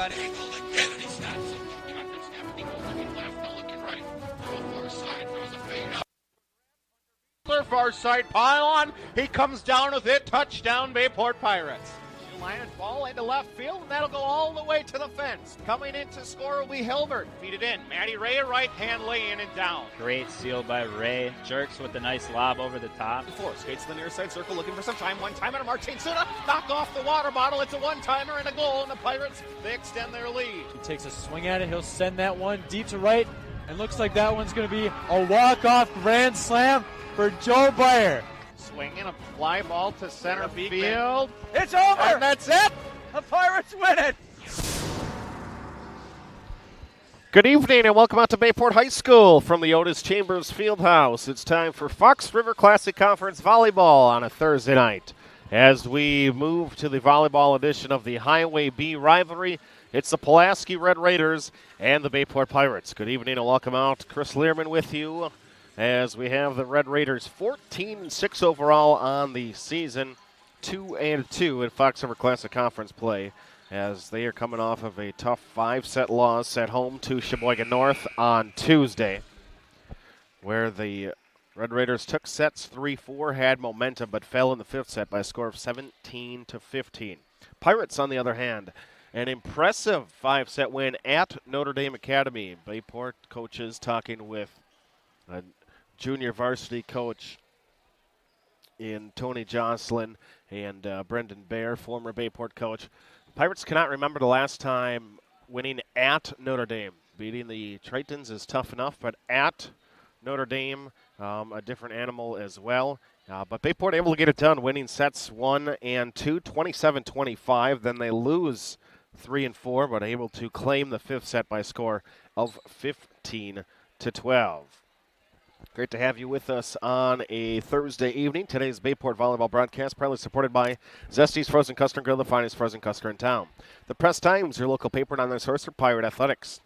got angle again, and he snaps it. Shotgun snap, he goes looking left, now looking right. Real far side, throws a fade out. Far side pylon. He comes down with it. Touchdown, Bayport Pirates. Lions ball into left field, and that'll go all the way to the fence. Coming in to score will be Hilbert. Feed it in. Matty Ray, a right hand lay in and down. Great steal by Ray. Jerks with a nice lob over the top. Four skates to the near side circle, looking for some time. One timer to Martin Suna. Knock off the water bottle. It's a one-timer and a goal, and the Pirates, they extend their lead. He takes a swing at it. He'll send that one deep to right, and looks like that one's going to be a walk-off grand slam for Joe Byer. Swinging a fly ball to center field. It's over! And that's it! The Pirates win it! Good evening and welcome out to Bayport High School from the Otis Chambers Fieldhouse. It's time for Fox River Classic Conference Volleyball on a Thursday night. As we move to the volleyball edition of the Highway B rivalry, it's the Pulaski Red Raiders and the Bayport Pirates. Good evening and welcome out. Chris Learman with you as we have the Red Raiders 14-6 overall on the season, 2-2 in Fox River Classic Conference play, as they are coming off of a tough 5-set loss at home to Sheboygan North on Tuesday, where the Red Raiders took sets 3-4, had momentum, but fell in the fifth set by a score of 17-15. Pirates, on the other hand, an impressive 5-set win at Notre Dame Academy. Bayport coaches talking with a junior varsity coach in Tony Jocelyn and Brendan Baer, former Bayport coach. Pirates cannot remember the last time winning at Notre Dame. Beating the Tritons is tough enough, but at Notre Dame, a different animal as well. But Bayport able to get it done, winning sets 1 and 2, 27-25. Then they lose 3 and 4, but able to claim the fifth set by a score of 15-12. Great to have you with us on a Thursday evening. Today's Bayport Volleyball broadcast proudly supported by Zesty's Frozen Custard Grill, the finest frozen custard in town. The Press Times, your local paper and online source for Pirate Athletics.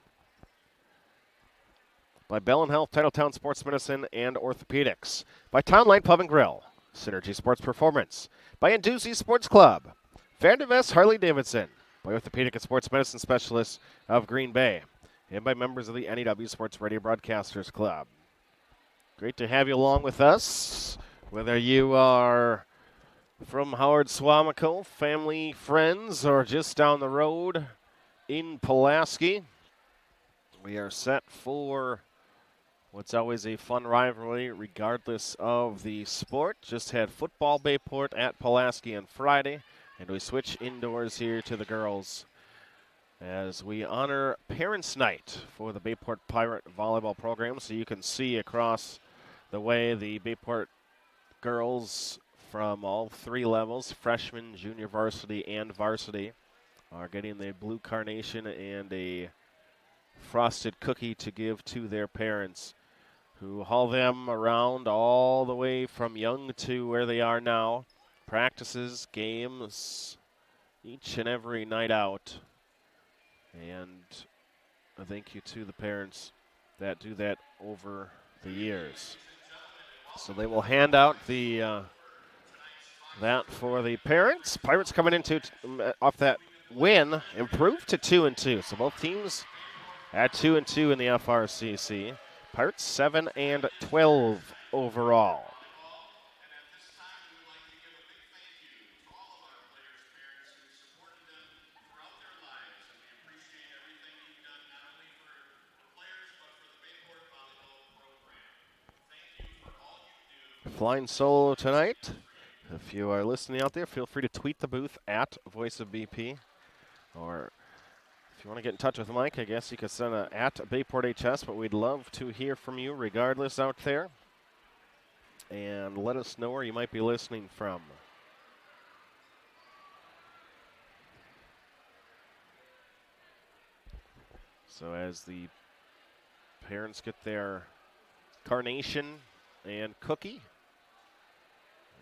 By Bell & Health, Titletown Sports Medicine and Orthopedics. By Town Light Pub and Grill, Synergy Sports Performance. By Induzi Sports Club, Vandervest Harley Davidson. By Orthopedic and Sports Medicine Specialists of Green Bay. And by members of the NEW Sports Radio Broadcasters Club. Great to have you along with us, whether you are from Howard Suamico, family, friends, or just down the road in Pulaski. We are set for what's always a fun rivalry regardless of the sport. Just had football Bayport at Pulaski on Friday, and we switch indoors here to the girls as we honor Parents' Night for the Bayport Pirate Volleyball program. So you can see across the way the Bayport girls from all three levels, freshman, junior varsity, and varsity, are getting the blue carnation and a frosted cookie to give to their parents, who haul them around all the way from young to where they are now. Practices, games, each and every night out. And a thank you to the parents that do that over the years. So they will hand out the that for the parents. Pirates coming into off that win, improved to 2-2. So both teams at 2-2 in the FRCC. Pirates 7-12 overall. Flying solo tonight. If you are listening out there, feel free to tweet the booth at Voice of BP. Or if you want to get in touch with Mike, I guess you could send a at Bayport HS, but we'd love to hear from you regardless out there. And let us know where you might be listening from. So as the parents get their carnation and cookie,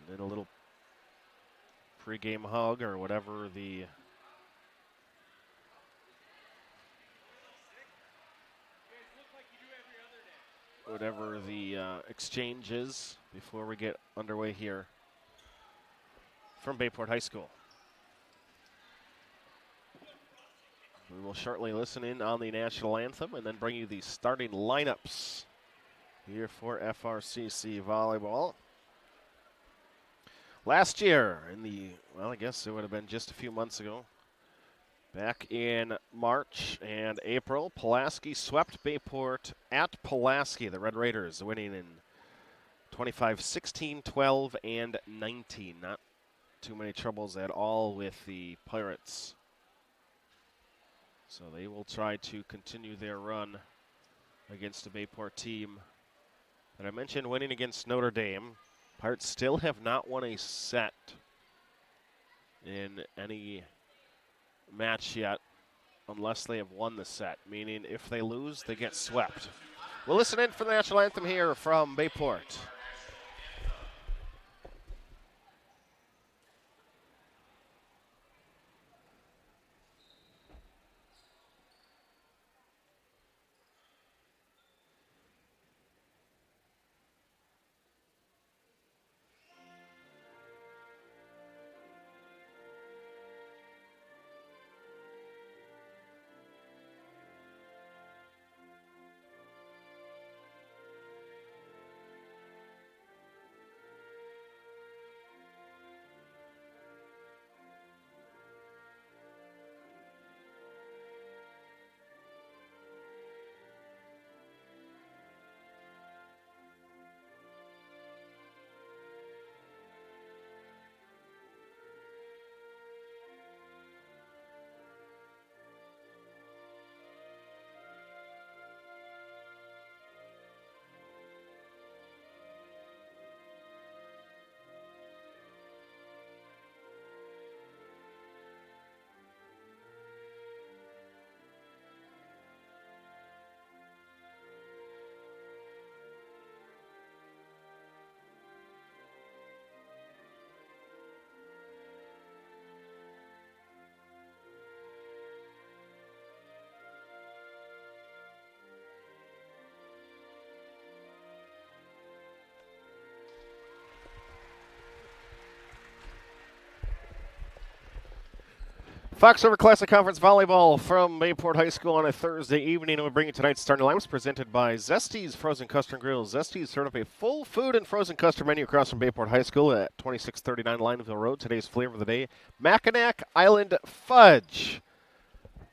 and then a little pregame hug or whatever the exchange is before we get underway here from Bayport High School. We will shortly listen in on the national anthem and then bring you the starting lineups here for FRCC volleyball. Last year, I guess it would have been just a few months ago, back in March and April, Pulaski swept Bayport at Pulaski. The Red Raiders winning in 25-16, 12, and 19. Not too many troubles at all with the Pirates. So they will try to continue their run against the Bayport team that I mentioned winning against Notre Dame. Pirates still have not won a set in any match yet unless they have won the set, meaning if they lose, they get swept. We'll listen in for the national anthem here from Bayport. Fox River Classic Conference Volleyball from Bayport High School on a Thursday evening. And we bring you tonight's starting lineups presented by Zesty's Frozen Custard Grill. Zesty's served up a full food and frozen custard menu across from Bayport High School at 2639 Lineville Road. Today's flavor of the day, Mackinac Island Fudge.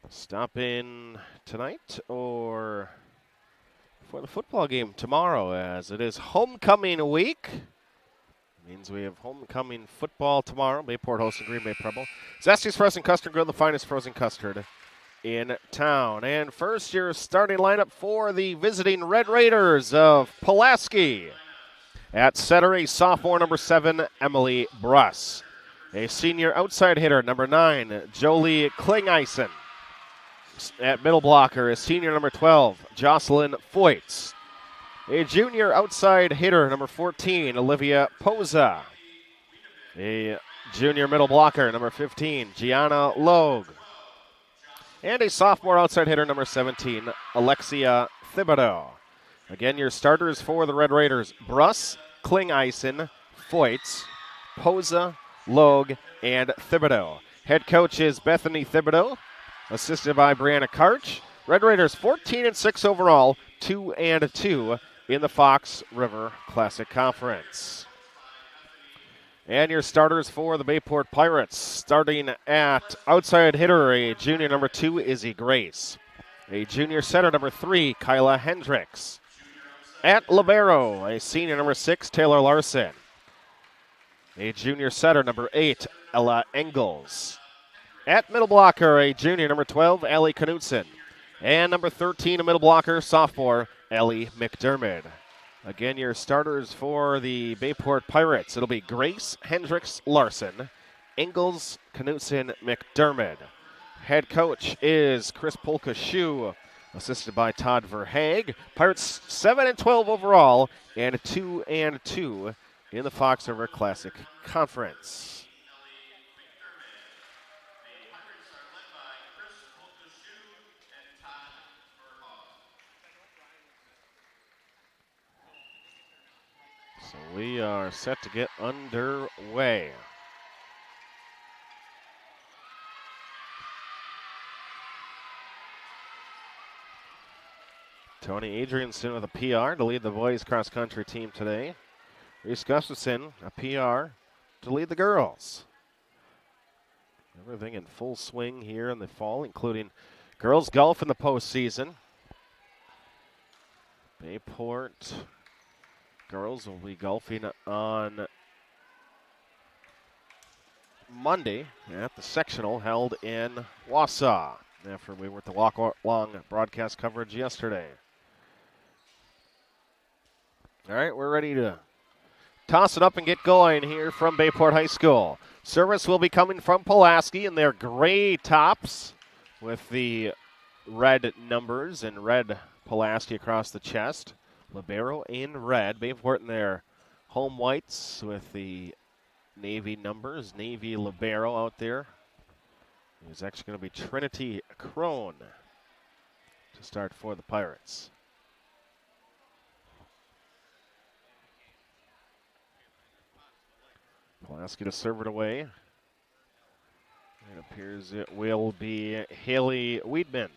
Stop in tonight or for the football game tomorrow, as it is homecoming week. Means we have homecoming football tomorrow. Bayport hosting Green Bay Preble. Zesty's Frozen Custard Grill, the finest frozen custard in town. And first, your starting lineup for the visiting Red Raiders of Pulaski. At setter, a sophomore, number 7, Emily Bruss. A senior outside hitter, number 9, Jolie Klingeisen. At middle blocker, a senior, number 12, Jocelyn Foyts. A junior outside hitter, number 14, Olivia Poza. A junior middle blocker, number 15, Gianna Logue. And a sophomore outside hitter, number 17, Alexia Thibodeau. Again, your starters for the Red Raiders, Bruss, Klingeisen, Foyts, Poza, Logue, and Thibodeau. Head coach is Bethany Thibodeau, assisted by Brianna Karch. Red Raiders 14-6 overall, 2-2 in the Fox River Classic Conference. And your starters for the Bayport Pirates, starting at outside hitter, a junior number 2, Izzy Grace. A junior setter, number 3, Kyla Hendricks. At libero, a senior number 6, Taylor Larson. A junior setter, number 8, Ella Engels. At middle blocker, a junior number 12, Allie Knutson. And number 13, a middle blocker, sophomore, Ellie McDermott. Again, your starters for the Bayport Pirates. It'll be Grace, Hendricks, Larson, Engels, Knutson, McDermott. Head coach is Chris Polka-Shu, assisted by Todd Verhaeg. Pirates 7-12 overall and 2-2 in the Fox River Classic Conference. So we are set to get underway. Tony Adrianson with a PR to lead the boys cross-country team today. Reese Gustafson, a PR to lead the girls. Everything in full swing here in the fall, including girls golf in the postseason. Bayport girls will be golfing on Monday at the sectional held in Wausau after we were at the walk-along broadcast coverage yesterday. All right, we're ready to toss it up and get going here from Bayport High School. Service will be coming from Pulaski in their gray tops with the red numbers and red Pulaski across the chest. Libero in red. Bayport in their home whites with the navy numbers. Navy Libero out there. It's actually going to be Trinity Crone to start for the Pirates. Pulaski to serve it away. It appears it will be Haley Weedman.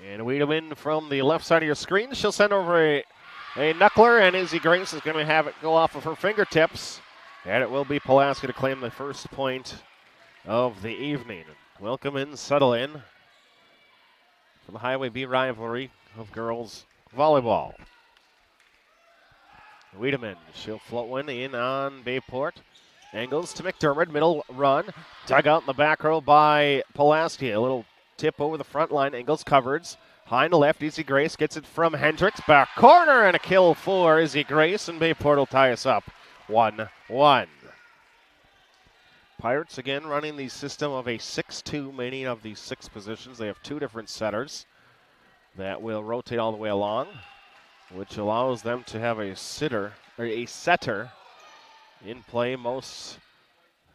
And Weedman from the left side of your screen. She'll send over a knuckler, and Izzy Grace is going to have it go off of her fingertips. And it will be Pulaski to claim the first point of the evening. Welcome in, settle in for the Highway B rivalry of girls volleyball. Wiedemann, she'll float one in on Bayport. Angles to McDermott, middle run. Dug out in the back row by Pulaski. A little tip over the front line. Angles covers. High to left, Izzy Grace gets it from Hendricks. Back corner and a kill for Izzy Grace, and Bayport will tie us up 1-1. Pirates again running the system of a 6-2, meaning of the 6 positions. They have 2 different setters that will rotate all the way along, which allows them to have a setter in play most,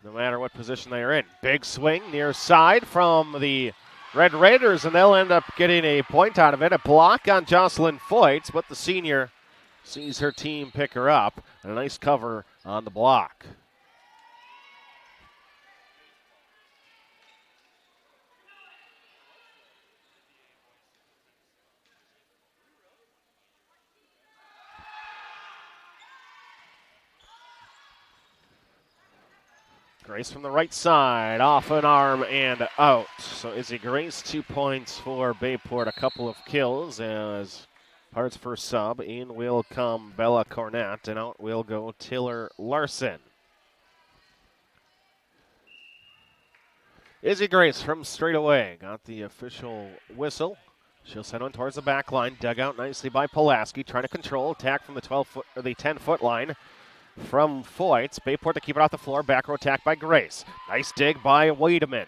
no matter what position they are in. Big swing near side from the Red Raiders, and they'll end up getting a point out of it. A block on Jocelyn Foyts, but the senior sees her team pick her up, and a nice cover on the block. Grace from the right side, off an arm and out. So Izzy Grace, 2 points for Bayport, a couple of kills as Pirates first sub. In will come Bella Cornett, and out will go Tiller Larson. Izzy Grace from straight away got the official whistle. She'll send one towards the back line, dug out nicely by Pulaski, trying to control attack from the 12-foot or the 10-foot line. From Foyts, Bayport to keep it off the floor. Back row attack by Grace. Nice dig by Wiedemann.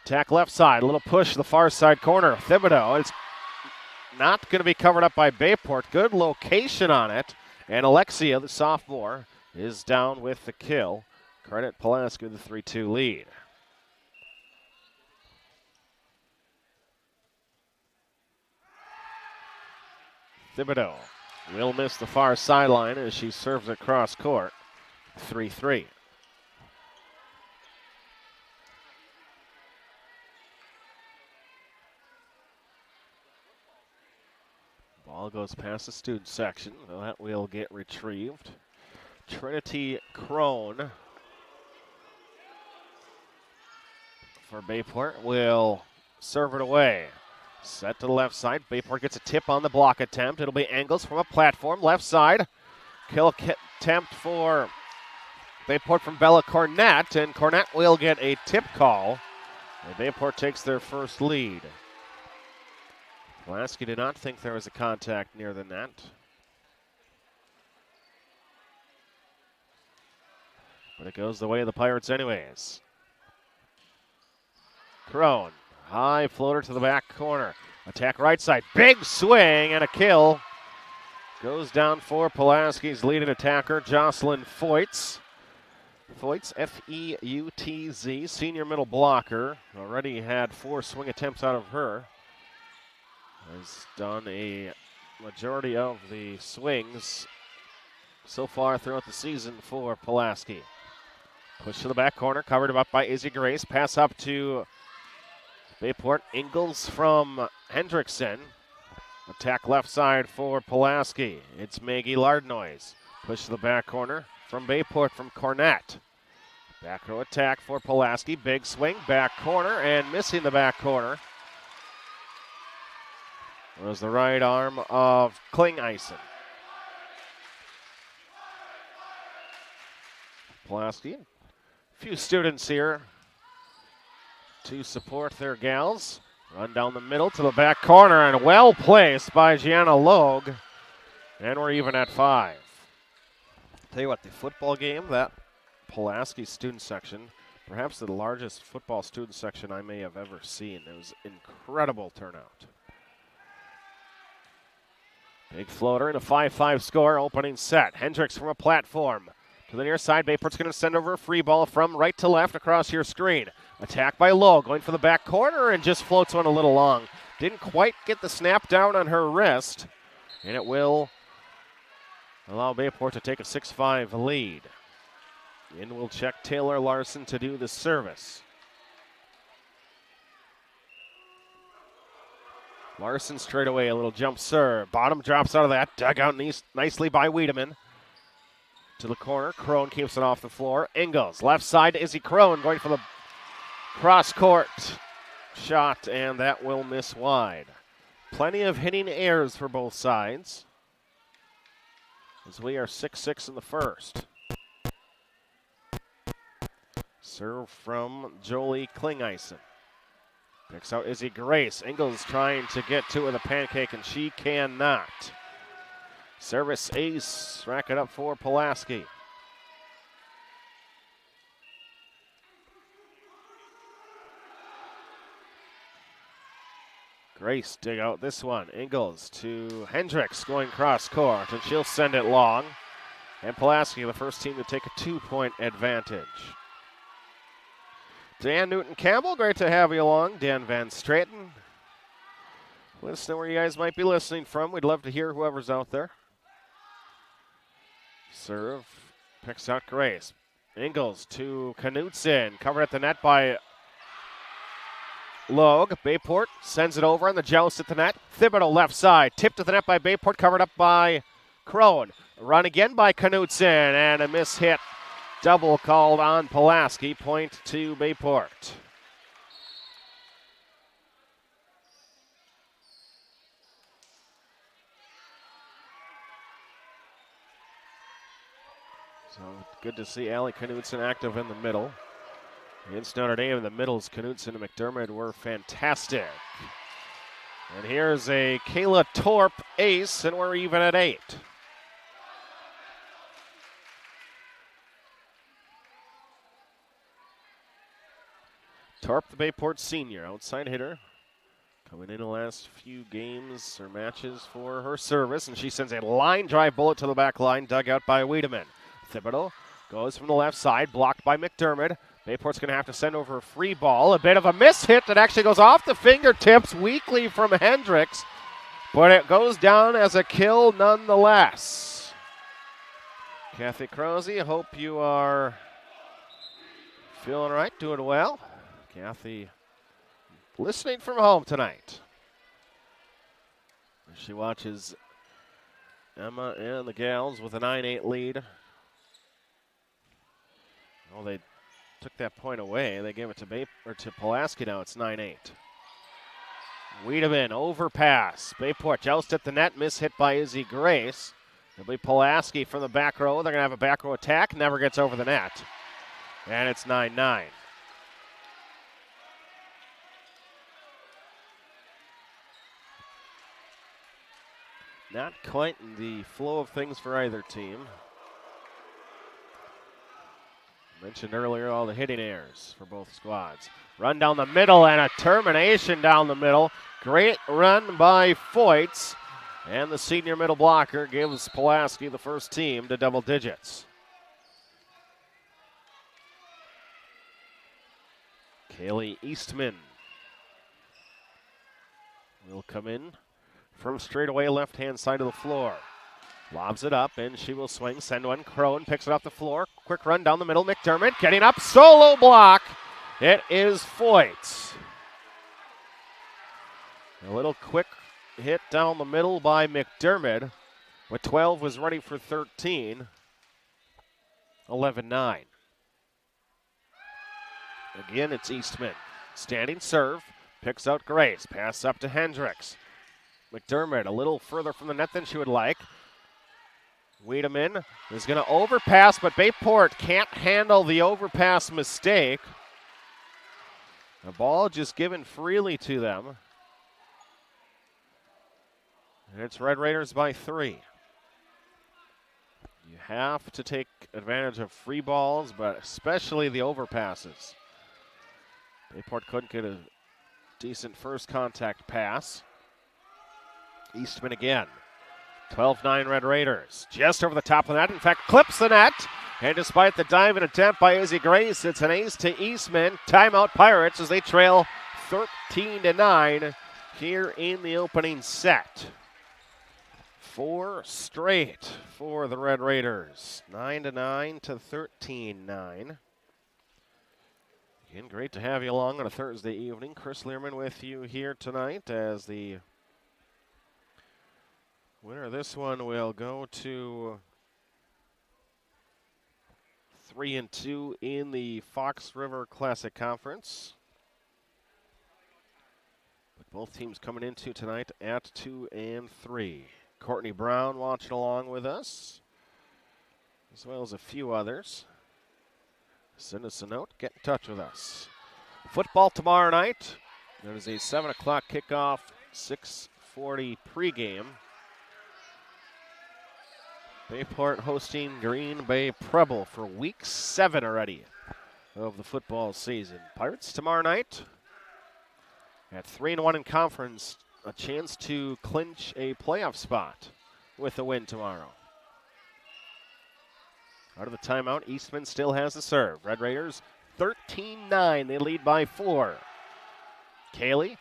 Attack left side. A little push to the far side corner. Thibodeau. It's not going to be covered up by Bayport. Good location on it. And Alexia, the sophomore, is down with the kill. Credit Pulaski with the 3-2 lead. Thibodeau will miss the far sideline as she serves it cross court. 3-3. Ball goes past the student section. That will get retrieved. Trinity Crone for Bayport will serve it away. Set to the left side. Bayport gets a tip on the block attempt. It'll be Angles from a platform. Left side. Kill attempt for Bayport from Bella Cornett. And Cornett will get a tip call. And Bayport takes their first lead. Pulaski did not think there was a contact near the net. But it goes the way of the Pirates anyways. Crone. High floater to the back corner. Attack right side. Big swing and a kill. Goes down for Pulaski's leading attacker, Jocelyn Foyts. Foyts, F-E-U-T-Z, senior middle blocker. Already had 4 swing attempts out of her. Has done a majority of the swings so far throughout the season for Pulaski. Push to the back corner, covered up by Izzy Grace. Pass up to Bayport, Ingalls from Hendrickson. Attack left side for Pulaski. It's Maggie Lardnois. Push to the back corner from Bayport from Cornett. Back row attack for Pulaski. Big swing, back corner, and missing the back corner was the right arm of Klingeisen. Pulaski, a few students here to support their gals. Run down the middle to the back corner, and well placed by Gianna Logue. And we're even at 5. Tell you what, the football game, that Pulaski student section, perhaps the largest football student section I may have ever seen. It was incredible turnout. Big floater and a 5-5 score opening set. Hendricks from a platform. To the near side, Bayport's going to send over a free ball from right to left across your screen. Attack by Lowe, going for the back corner and just floats one a little long. Didn't quite get the snap down on her wrist, and it will allow Bayport to take a 6-5 lead. In will check Taylor Larson to do the service. Larson straight away, a little jump serve. Bottom drops out of that. Dug out nicely by Wiedemann. To the corner, Crone keeps it off the floor. Ingalls, left side to Izzy Crone, going for the cross-court shot, and that will miss wide. Plenty of hitting errors for both sides, as we are 6-6 in the first. Serve from Jolie Klingeisen. Picks out Izzy Grace. Ingalls trying to get to it with a pancake, and she cannot. Service ace, rack it up for Pulaski. Grace dig out this one. Ingalls to Hendricks going cross court, and she'll send it long. And Pulaski, the first team to take a 2-point advantage. Dan Newton-Campbell, great to have you along. Dan Van Straten. Let us know where you guys might be listening from. We'd love to hear whoever's out there. Serve, picks out Grace. Ingalls to Knutson, covered at the net by Logue. Bayport sends it over on the joust at the net. Thibodeau left side, tipped to the net by Bayport, covered up by Crone. Run again by Knutson, and a miss hit. Double called on Pulaski, point to Bayport. So good to see Allie Knutson active in the middle. Against Notre Dame, the middles, Knutson and McDermott were fantastic. And here's a Kayla Torp ace, and we're even at 8. Torp, the Bayport senior, outside hitter. Coming in the last few games or matches for her service, and she sends a line drive bullet to the back line, dug out by Wiedemann. Thibodeau goes from the left side, blocked by McDermott. Bayport's going to have to send over a free ball. A bit of a miss hit that actually goes off the fingertips weakly from Hendricks, but it goes down as a kill nonetheless. Kathy Krause, I hope you are feeling right, doing well. Kathy listening from home tonight. She watches Emma and the gals with a 9-8 lead. Oh, they took that point away. They gave it to Pulaski now. It's 9-8. Wiedemann, overpass. Bayport joust at the net, miss hit by Izzy Grace. It'll be Pulaski from the back row. They're going to have a back row attack. Never gets over the net. And it's 9-9. Not quite in the flow of things for either team. Mentioned earlier all the hitting errors for both squads. Run down the middle and a termination down the middle. Great run by Foyts. And the senior middle blocker gives Pulaski the first team to double digits. Kaylee Eastman will come in from straightaway left-hand side of the floor. Lobs it up, and she will swing. Send one. Crone picks it off the floor. Quick run down the middle. McDermott getting up. Solo block. It is Foyts. A little quick hit down the middle by McDermott. With 12 was ready for 13. 11-9. Again, it's Eastman. Standing serve. Picks out Grace. Pass up to Hendricks. McDermott a little further from the net than she would like. Wiedemann is going to overpass, but Bayport can't handle the overpass mistake. The ball just given freely to them. And it's Red Raiders by 3. You have to take advantage of free balls, but especially the overpasses. Bayport couldn't get a decent first contact pass. Eastman again. 12-9 Red Raiders. Just over the top of the net. In fact, clips the net. And despite the diving attempt by Izzy Grace, it's an ace to Eastman. Timeout Pirates as they trail 13-9 here in the opening set. 4 straight for the Red Raiders. 9-9 to 13-9. Again, great to have you along on a Thursday evening. Chris Learman with you here tonight as the winner of this one will go to 3-2 in the Fox River Classic Conference. But both teams coming into tonight at 2-3. Courtney Brown watching along with us, as well as a few others. Send us a note, get in touch with us. Football tomorrow night. There is a 7 o'clock kickoff, 6:40 pregame. Bayport hosting Green Bay Preble for week 7 already of the football season. Pirates tomorrow night at 3-1 in conference, a chance to clinch a playoff spot with a win tomorrow. Out of the timeout, Eastman still has the serve. Red Raiders 13-9, they lead by 4. Kaylee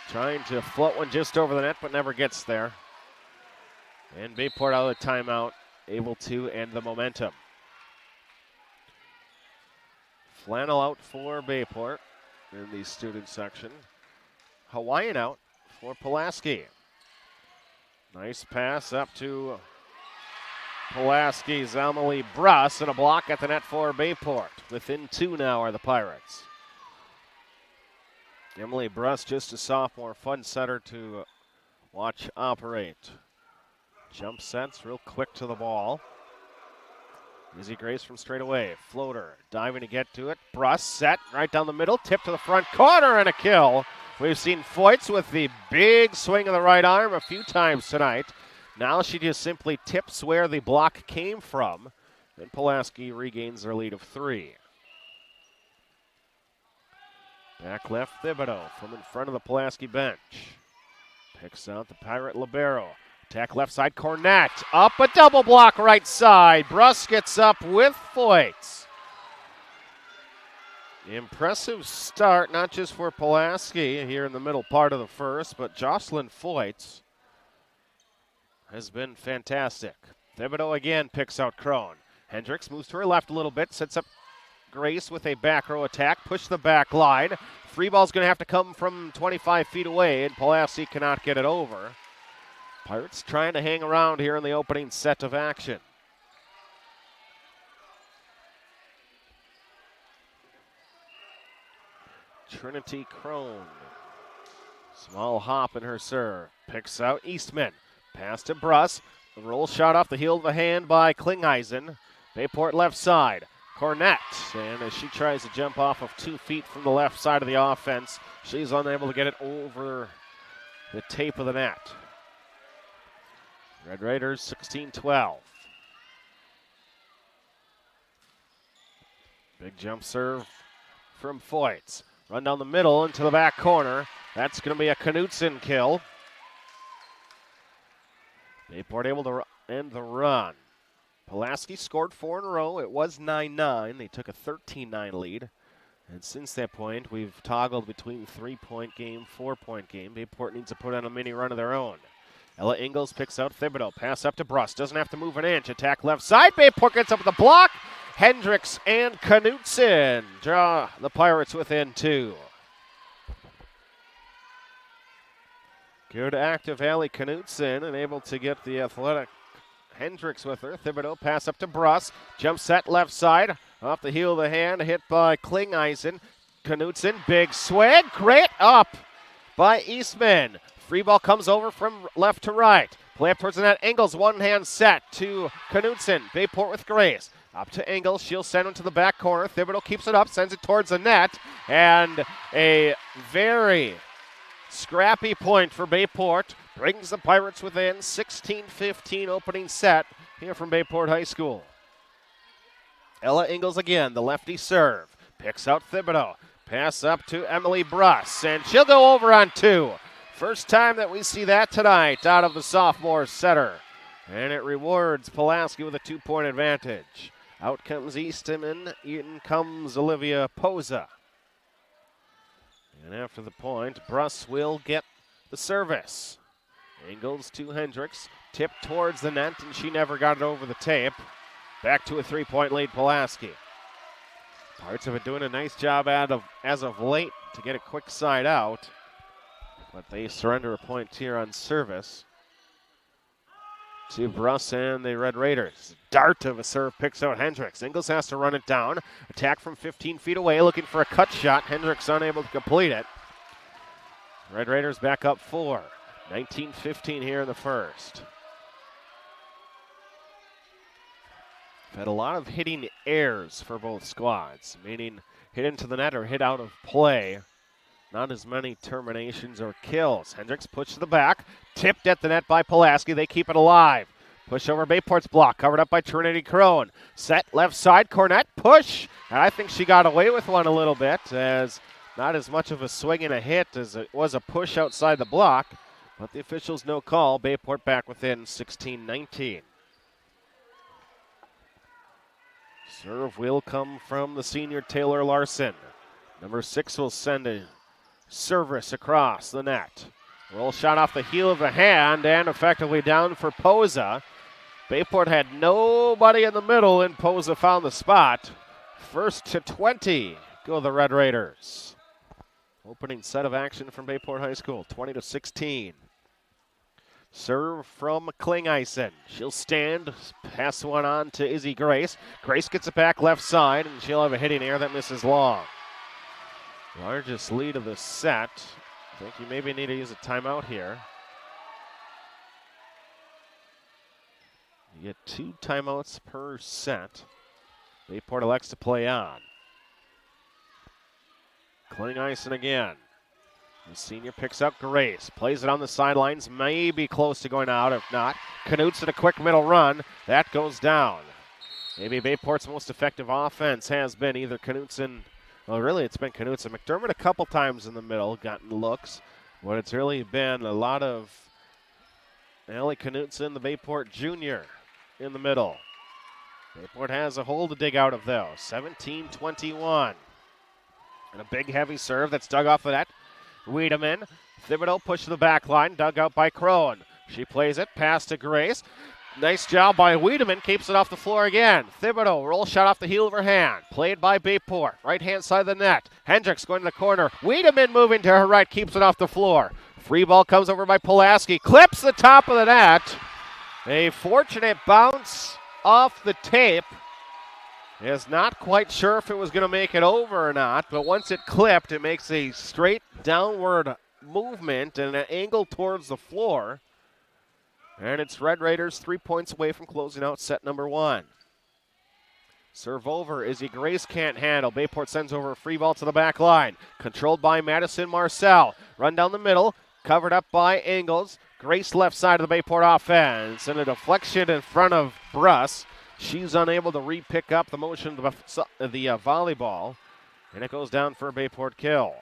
trying to float one just over the net, but never gets there. And Bayport out of the timeout, able to end the momentum. Flannel out for Bayport in the student section. Hawaiian out for Pulaski. Nice pass up to Pulaski's Emily Bruss, and a block at the net for Bayport. Within 2 now are the Pirates. Emily Bruss, just a sophomore, fun setter to watch operate. Jump sets real quick to the ball. Izzy Grace from straight away. Floater diving to get to it. Bruss set right down the middle. Tip to the front corner and a kill. We've seen Foyts with the big swing of the right arm a few times tonight. Now she just simply tips where the block came from. And Pulaski regains their lead of 3. Back left Thibodeau from in front of the Pulaski bench. Picks out the Pirate libero. Attack left side, Cornett. Up a double block right side. Bruss gets up with Foyts. Impressive start, not just for Pulaski here in the middle part of the first, but Jocelyn Foyts has been fantastic. Thibodeau again picks out Crone. Hendricks moves to her left a little bit, sets up Grace with a back row attack, push the back line. 3 ball's going to have to come from 25 feet away, and Pulaski cannot get it over. Pirates trying to hang around here in the opening set of action. Trinity Crone. Small hop in her serve. Picks out Eastman. Pass to Bruss. The roll shot off the heel of the hand by Klingeisen. Bayport left side. Cornett. And as she tries to jump off of 2 feet from the left side of the offense, she's unable to get it over the tape of the net. Red Raiders 16-12. Big jump serve from Foyts. Run down the middle into the back corner. That's going to be a Knutson kill. Bayport able to end the run. Pulaski scored 4 in a row. It was 9-9. They took a 13-9 lead. And since that point, we've toggled between 3-point game, 4-point game. Bayport needs to put on a mini run of their own. Ella Ingalls picks out Thibodeau. Pass up to Bruss. Doesn't have to move an inch. Attack left side. Bayport gets up with the block. Hendricks and Knutson draw the Pirates within 2. Good active Allie Knutson and able to get the athletic Hendricks with her. Thibodeau pass up to Bruss. Jump set left side. Off the heel of the hand. Hit by Klingeisen. Knutson. Big swing. Great up by Eastman. Free ball comes over from left to right. Play up towards the net. Engels one hand set to Knutson. Bayport with Grace. Up to Engels. She'll send him to the back corner. Thibodeau keeps it up. Sends it towards the net. And a very scrappy point for Bayport. Brings the Pirates within 16-15 opening set here from Bayport High School. Ella Ingles again, the lefty serve. Picks out Thibodeau. Pass up to Emily Bruss, and she'll go over on two. First time that we see that tonight out of the sophomore setter. And it rewards Pulaski with a 2-point advantage. Out comes Eastman, in comes Olivia Poza. And after the point, Bruss will get the service. Ingles to Hendricks, tipped towards the net, and she never got it over the tape. Back to a 3-point lead, Pulaski. Pirates have been doing a nice job as of late to get a quick side out, but they surrender a point here on service to Bruss and the Red Raiders. Dart of a serve picks out Hendricks. Ingles has to run it down. Attack from 15 feet away, looking for a cut shot. Hendricks unable to complete it. Red Raiders back up 4. 19-15 here in the first. Had a lot of hitting errors for both squads, meaning hit into the net or hit out of play. Not as many terminations or kills. Hendricks pushed to the back, tipped at the net by Pulaski. They keep it alive. Push over Bayport's block, covered up by Trinity Crone. Set left side, Cornett, push. And I think she got away with one a little bit, as not as much of a swing and a hit as it was a push outside the block. But the officials no call. Bayport back within 16-19. Serve will come from the senior Taylor Larson. Number 6 will send a service across the net. Roll shot off the heel of the hand and effectively down for Poza. Bayport had nobody in the middle, and Poza found the spot. First to 20 go the Red Raiders. Opening set of action from Bayport High School, 20-16. Serve from Klingeisen. She'll stand, pass one on to Izzy Grace. Grace gets it back left side, and she'll have a hitting error that misses long. Largest lead of the set. I think you maybe need to use a timeout here. You get 2 timeouts per set. Bayport elects to play on. Klingeisen again. The senior picks up Grace, plays it on the sidelines, maybe close to going out. If not, Knutson a quick middle run. That goes down. Maybe Bayport's most effective offense has been either Knutson, well, really it's been Knutson. McDermott a couple times in the middle, gotten looks, but it's really been a lot of Allie Knutson, the Bayport junior, in the middle. Bayport has a hole to dig out of, though. 17-21. And a big, heavy serve that's dug off the net. Wiedemann, Thibodeau push to the back line, dug out by Crone. She plays it, pass to Grace. Nice job by Wiedemann, keeps it off the floor again. Thibodeau, roll shot off the heel of her hand. Played by Bayport, right-hand side of the net. Hendricks going to the corner. Wiedemann moving to her right, keeps it off the floor. Free ball comes over by Pulaski, clips the top of the net. A fortunate bounce off the tape. Is not quite sure if it was going to make it over or not, but once it clipped, it makes a straight downward movement and an angle towards the floor. And it's Red Raiders 3 points away from closing out set number 1. Serve over, Izzy Grace can't handle. Bayport sends over a free ball to the back line. Controlled by Madison Marcel. Run down the middle, covered up by Ingles. Grace left side of the Bayport offense, and a deflection in front of Bruss. She's unable to re-pick up the motion of the volleyball, and it goes down for a Bayport kill.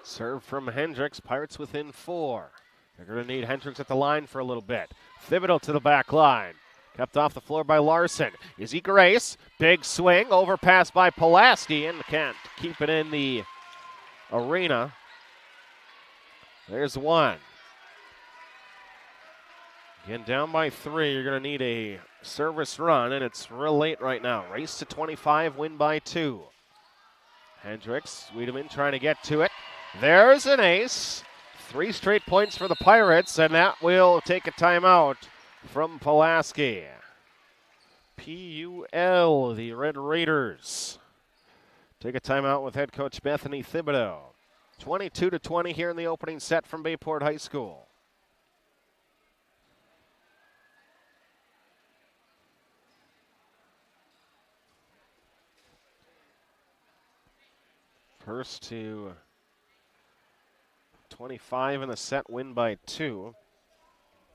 Serve from Hendricks, Pirates within 4. They're going to need Hendricks at the line for a little bit. Thibodeau to the back line. Kept off the floor by Larson. Izzy Grace, big swing, overpass by Pulaski, and can't keep it in the arena. There's one. Again, down by 3. You're going to need a service run, and it's real late right now. Race to 25, win by 2. Hendricks, Wiedemann trying to get to it. There's an ace. 3 straight points for the Pirates, and that will take a timeout from Pulaski. PUL, the Red Raiders, take a timeout with head coach Bethany Thibodeau. 22-20 here in the opening set from Bayport High School. First to 25 in the set, win by 2.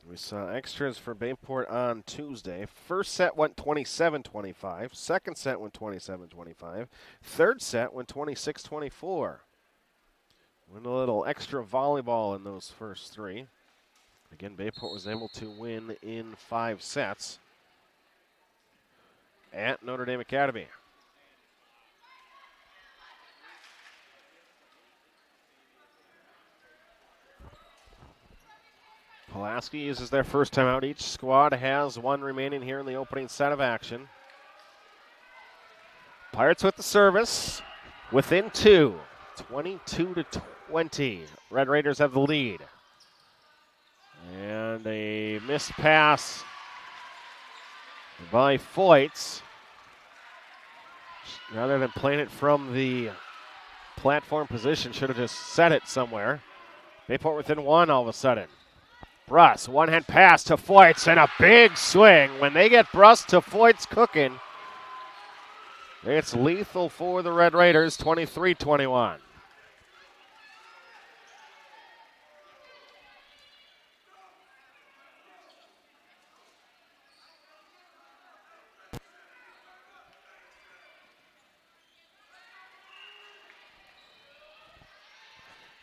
We saw extras for Bayport on Tuesday. First set went 27-25. Second set went 27-25. Third set went 26-24. Went a little extra volleyball in those first 3. Again, Bayport was able to win in 5 sets at Notre Dame Academy. Pulaski uses their first timeout. Each squad has 1 remaining here in the opening set of action. Pirates with the service. Within 2. 22-20. Red Raiders have the lead. And a missed pass by Foyts. Rather than playing it from the platform position, should have just set it somewhere. Bayport within 1 all of a sudden. Bruss, one-hand pass to Foyts and a big swing. When they get Bruss to Foyts cooking, it's lethal for the Red Raiders, 23-21.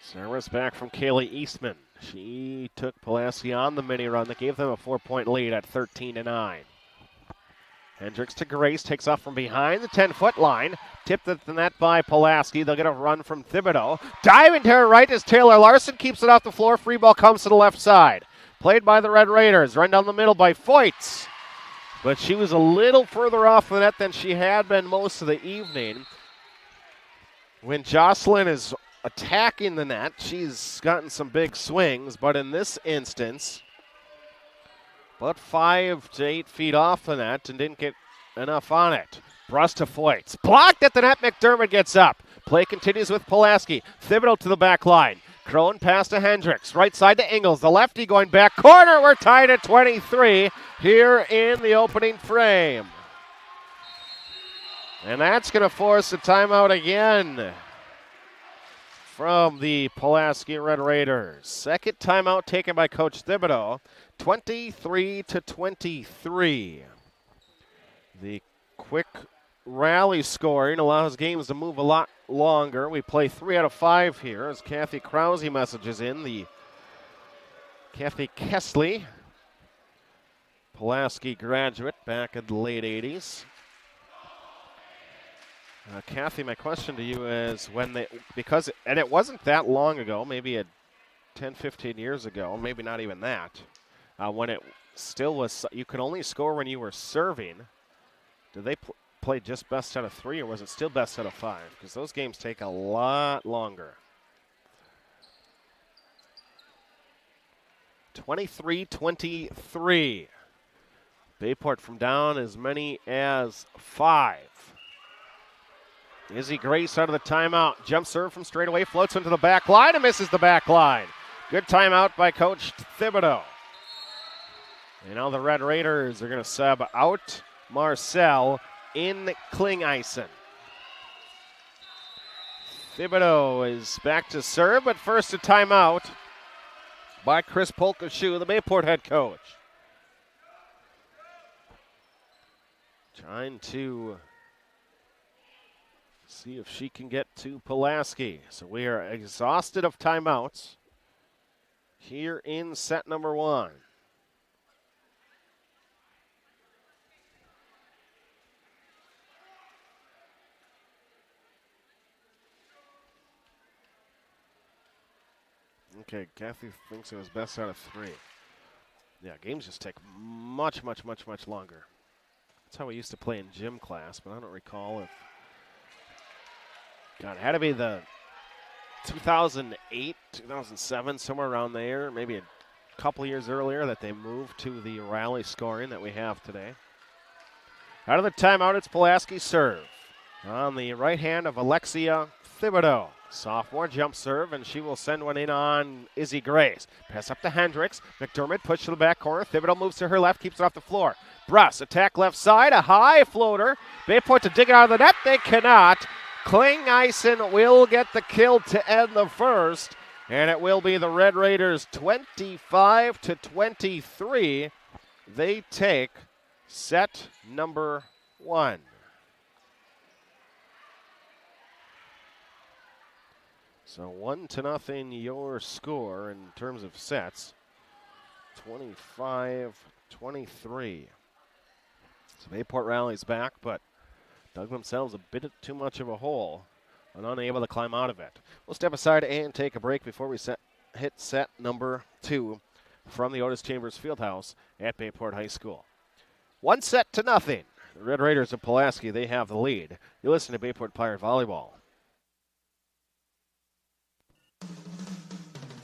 Service back from Kaylee Eastman. She took Pulaski on the mini run that gave them a 4-point lead at 13-9. Hendricks to Grace, takes off from behind the 10-foot line. Tipped at the net by Pulaski. They'll get a run from Thibodeau. Diving to her right as Taylor Larson keeps it off the floor. Free ball comes to the left side. Played by the Red Raiders. Run down the middle by Foyts. But she was a little further off the net than she had been most of the evening. When Jocelyn is attacking the net, she's gotten some big swings, but in this instance, about 5 to 8 feet off the net and didn't get enough on it. Bruss to Foyts. Blocked at the net. McDermott gets up. Play continues with Pulaski. Thibodeau to the back line. Crone pass to Hendricks. Right side to Ingles. The lefty going back corner. We're tied at 23 here in the opening frame. And that's going to force a timeout again from the Pulaski Red Raiders. Second timeout taken by Coach Thibodeau, 23-23. The quick rally scoring allows games to move a lot longer. We play 3 out of 5 here as Kathy Krause messages in. The Kathy Kessley, Pulaski graduate back in the late 80s. Kathy, my question to you is and it wasn't that long ago, maybe 10, 15 years ago, maybe not even that, when it still was, you could only score when you were serving. Did they play just best out of 3, or was it still best out of 5? Because those games take a lot longer. 23-23. Bayport from down as many as 5. Izzy Grace out of the timeout. Jump serve from straight away. Floats into the back line and misses the back line. Good timeout by Coach Thibodeau. And now the Red Raiders are going to sub out Marcel in Klingeisen. Thibodeau is back to serve, but first a timeout by Chris Polkashu, the Bayport head coach. Trying to see if she can get to Pulaski. So we are exhausted of timeouts here in set number 1. Okay, Kathy thinks it was best out of 3. Yeah, games just take much longer. That's how we used to play in gym class, but I don't recall if... God, it had to be the 2008, 2007, somewhere around there, maybe a couple years earlier that they moved to the rally scoring that we have today. Out of the timeout, it's Pulaski serve. On the right hand of Alexia Thibodeau. Sophomore jump serve, and she will send one in on Izzy Grace. Pass up to Hendricks. McDermott push to the back corner. Thibodeau moves to her left, keeps it off the floor. Bruss, attack left side, a high floater. Bayport to dig it out of the net. They cannot. Kling-Eisen will get the kill to end the first, and it will be the Red Raiders 25-23. They take set number 1. So 1-0 your score in terms of sets. 25-23. So Bayport rallies back, but dug themselves a bit too much of a hole and unable to climb out of it. We'll step aside and take a break before we hit set number 2 from the Otis Chambers Fieldhouse at Bayport High School. 1-0. The Red Raiders of Pulaski, they have the lead. You listen to Bayport Pirate Volleyball.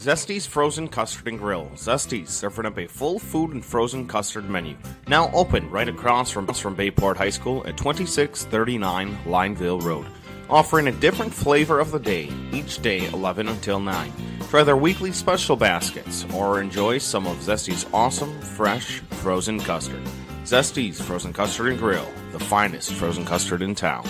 Zesty's Frozen Custard and Grill. Zesty's, serving up a full food and frozen custard menu. Now open right across from Bayport High School at 2639 Lineville Road. Offering a different flavor of the day, each day 11 until 9. Try their weekly special baskets or enjoy some of Zesty's awesome, fresh, frozen custard. Zesty's Frozen Custard and Grill, the finest frozen custard in town.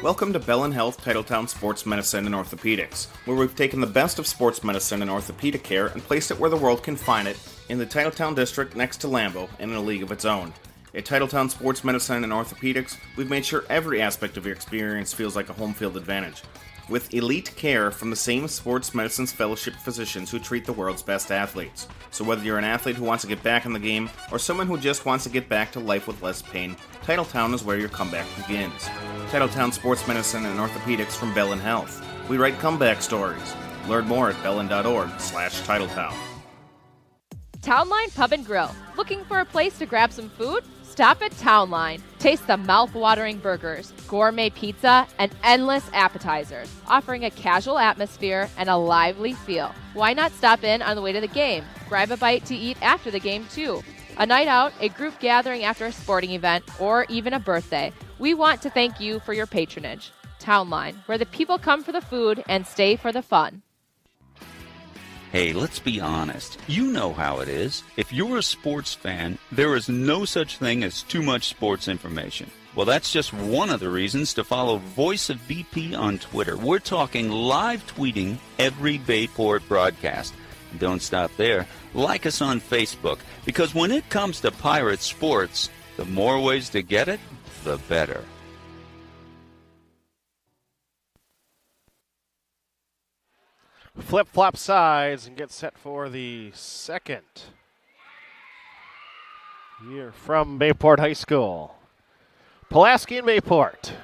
Welcome to Bell & Health Titletown Sports Medicine and Orthopedics, where we've taken the best of sports medicine and orthopedic care and placed it where the world can find it, in the Titletown district next to Lambeau and in a league of its own. At Titletown Sports Medicine and Orthopedics, we've made sure every aspect of your experience feels like a home field advantage. With elite care from the same sports medicine's fellowship physicians who treat the world's best athletes. So whether you're an athlete who wants to get back in the game or someone who just wants to get back to life with less pain, Titletown is where your comeback begins. Titletown Sports Medicine and Orthopedics from Bell & Health. We write comeback stories. Learn more at bellin.org/Titletown. Townline Pub and Grill. Looking for a place to grab some food? Stop at Townline. Taste the mouth-watering burgers, gourmet pizza, and endless appetizers, offering a casual atmosphere and a lively feel. Why not stop in on the way to the game? Grab a bite to eat after the game, too. A night out, a group gathering after a sporting event, or even a birthday. We want to thank you for your patronage. Townline, where the people come for the food and stay for the fun. Hey, let's be honest. You know how it is. If you're a sports fan, there is no such thing as too much sports information. Well, that's just one of the reasons to follow Voice of BP on Twitter. We're talking live tweeting every Bayport broadcast. And don't stop there. Like us on Facebook, because when it comes to Pirate sports, the more ways to get it, the better. Flip-flop sides and get set for the second here from Bayport High School. Pulaski and Bayport.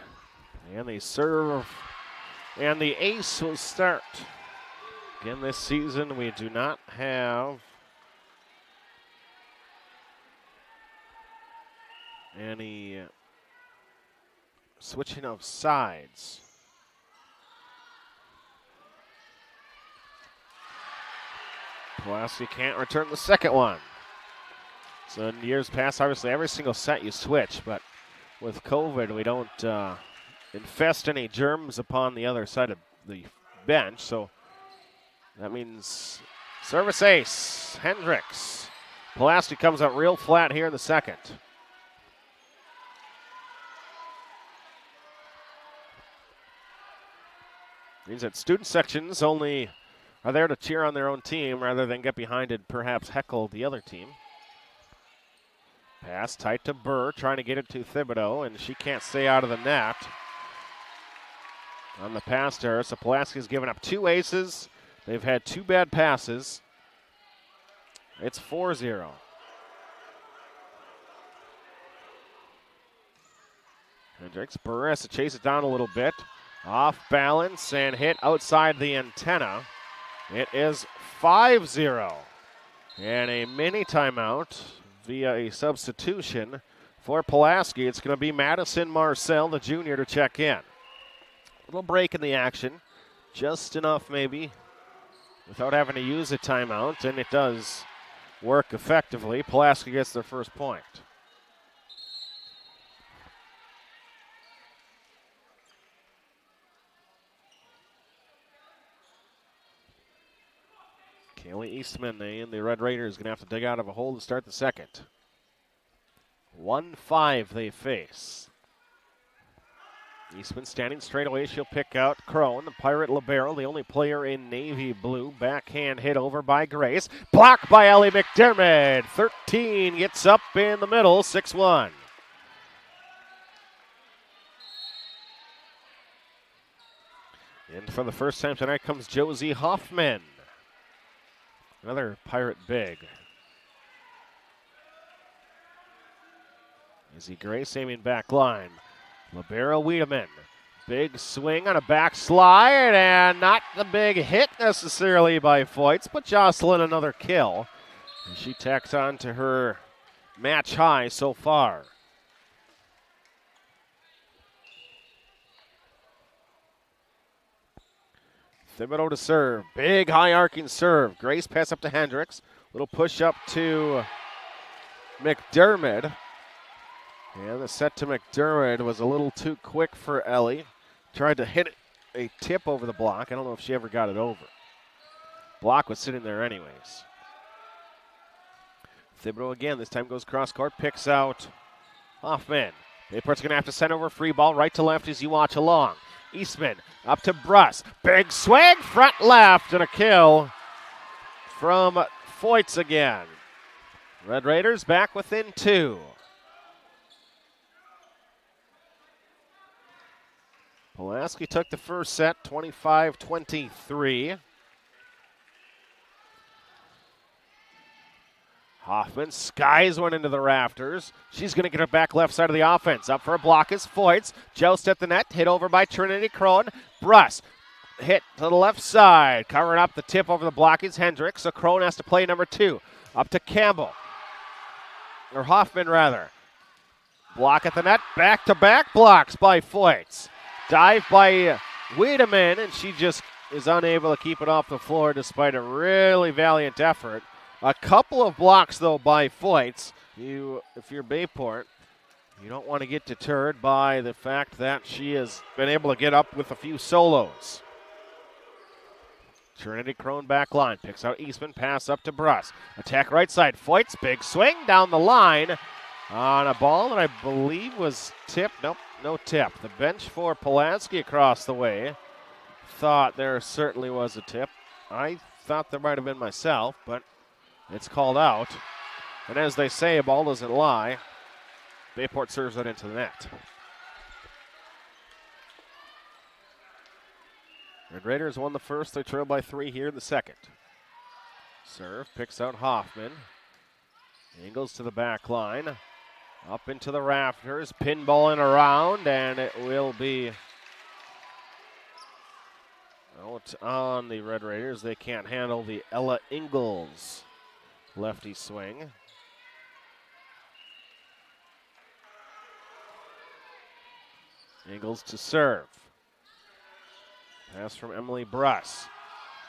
And they serve, and the ace will start. Again, this season we do not have any switching of sides. Pulaski can't return the second one. So in years past, obviously every single set you switch, but with COVID, we don't infest any germs upon the other side of the bench. So that means service ace, Hendricks. Pulaski comes out real flat here in the second. Means that student sections only are there to cheer on their own team rather than get behind and perhaps heckle the other team. Pass tight to Burr, trying to get it to Thibodeau, and she can't stay out of the net. On the pass to her, so Pulaski's given up 2 aces. They've had 2 bad passes. It's 4-0. Hendricks, Burr has to chase it down a little bit. Off balance and hit outside the antenna. It is 5-0. And a mini timeout via a substitution for Pulaski. It's going to be Madison Marcel, the junior, to check in. Little break in the action. Just enough, maybe, without having to use a timeout, and it does work effectively. Pulaski gets their first point. Kaylee Eastman and the Red Raiders going to have to dig out of a hole to start the second. 1-5 they face. Eastman standing straight away. She'll pick out Crone, the Pirate libero, the only player in navy blue. Backhand hit over by Grace. Blocked by Ellie McDermott. 13 gets up in the middle, 6-1. And for the first time tonight comes Josie Hoffman. Another Pirate big. Izzy Grace aiming back line. Libero Wiedemann. Big swing on a backslide, and not the big hit necessarily by Foyts, but Jocelyn another kill. And she tacks on to her match high so far. Thibodeau to serve. Big high arcing serve. Grace pass up to Hendricks. Little push up to McDermott. And the set to McDermott was a little too quick for Ellie. Tried to hit a tip over the block. I don't know if she ever got it over. Block was sitting there anyways. Thibodeau again. This time goes cross court. Picks out Hoffman. Bayport's going to have to send over free ball right to left as you watch along. Eastman up to Bruss. Big swing, front left, and a kill from Foyts again. Red Raiders back within 2. Pulaski took the first set, 25-23. Hoffman skies one into the rafters. She's going to get her back left side of the offense. Up for a block is Foyts. Joust at the net, hit over by Trinity Crone. Bruss hit to the left side. Covering up the tip over the block is Hendricks. So Crone has to play number 2. Up to Campbell. Or Hoffman, rather. Block at the net. Back-to-back blocks by Foyts. Dive by Wiedemann, and she just is unable to keep it off the floor despite a really valiant effort. A couple of blocks, though, by Foyts. If you're Bayport, you don't want to get deterred by the fact that she has been able to get up with a few solos. Trinity Crone back line. Picks out Eastman. Pass up to Bruss. Attack right side. Foyts. Big swing down the line on a ball that I believe was tipped. Nope, no tip. The bench for Pulaski across the way thought there certainly was a tip. I thought there might have been myself, but it's called out. And as they say, a ball doesn't lie. Bayport serves it into the net. Red Raiders won the first. They trail by 3 here in the second. Serve, picks out Hoffman. Angles to the back line. Up into the rafters, pinballing around, and it will be out on the Red Raiders. They can't handle the Ella Ingalls lefty swing. Ingalls to serve. Pass from Emily Bruss.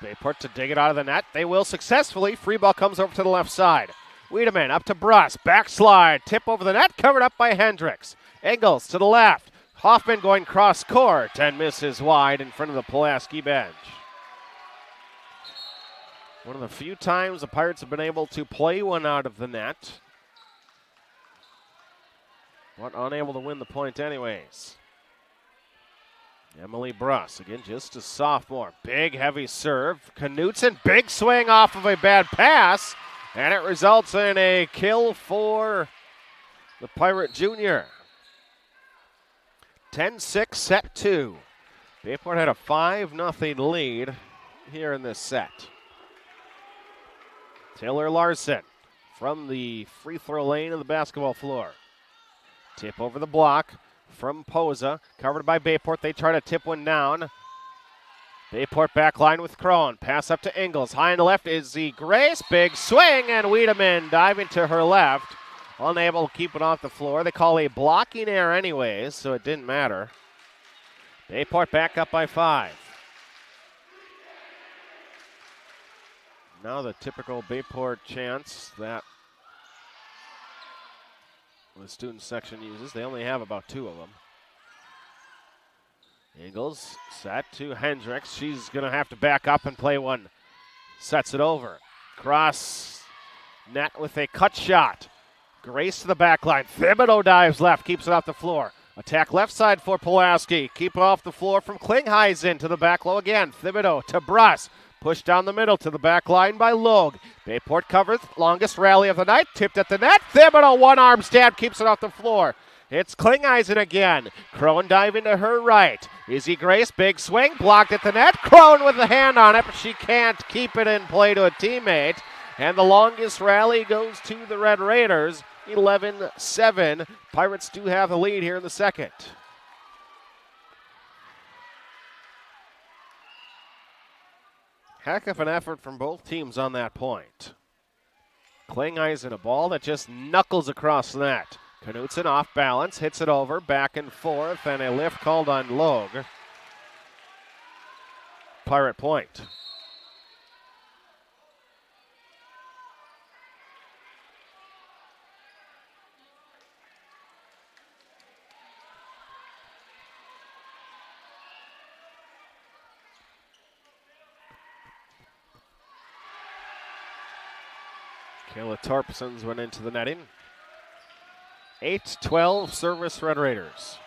Bayport to dig it out of the net. They will successfully. Free ball comes over to the left side. Wiedemann up to Bruss. Backslide. Tip over the net. Covered up by Hendricks. Ingalls to the left. Hoffman going cross court and misses wide in front of the Pulaski bench. One of the few times the Pirates have been able to play one out of the net, but unable to win the point anyways. Emily Bruss, again, just a sophomore. Big, heavy serve. Knutson, big swing off of a bad pass, and it results in a kill for the Pirate Junior. 10-6, set 2. Bayport had a 5-0 lead here in this set. Taylor Larson from the free throw lane of the basketball floor. Tip over the block from Poza, covered by Bayport. They try to tip one down. Bayport back line with Crone. Pass up to Ingles. High on the left is the Grace. Big swing, and Wiedemann diving to her left. Unable to keep it off the floor. They call a blocking error anyways, so it didn't matter. Bayport back up by 5. Now the typical Bayport chants that the student section uses. They only have about 2 of them. Ingles set to Hendricks. She's going to have to back up and play one. Sets it over. Cross net with a cut shot. Grace to the back line. Thibodeau dives left, keeps it off the floor. Attack left side for Pulaski. Keep it off the floor from Klingheisen to the back low again. Thibodeau to Bruss. Pushed down the middle to the back line by Logue. Bayport covers. Longest rally of the night. Tipped at the net. Thibodeau, one-arm stab, keeps it off the floor. It's Klingheisen again. Crone diving to her right. Izzy Grace, big swing, blocked at the net. Crone with the hand on it, but she can't keep it in play to a teammate. And the longest rally goes to the Red Raiders, 11-7. Pirates do have the lead here in the second. Heck of an effort from both teams on that point. Klingheisen, a ball that just knuckles across the net. Knutson off balance, hits it over, back and forth, and a lift called on Logue. Pirate point. Kayla Torpsons went into the netting. 8-12 service Red Raiders.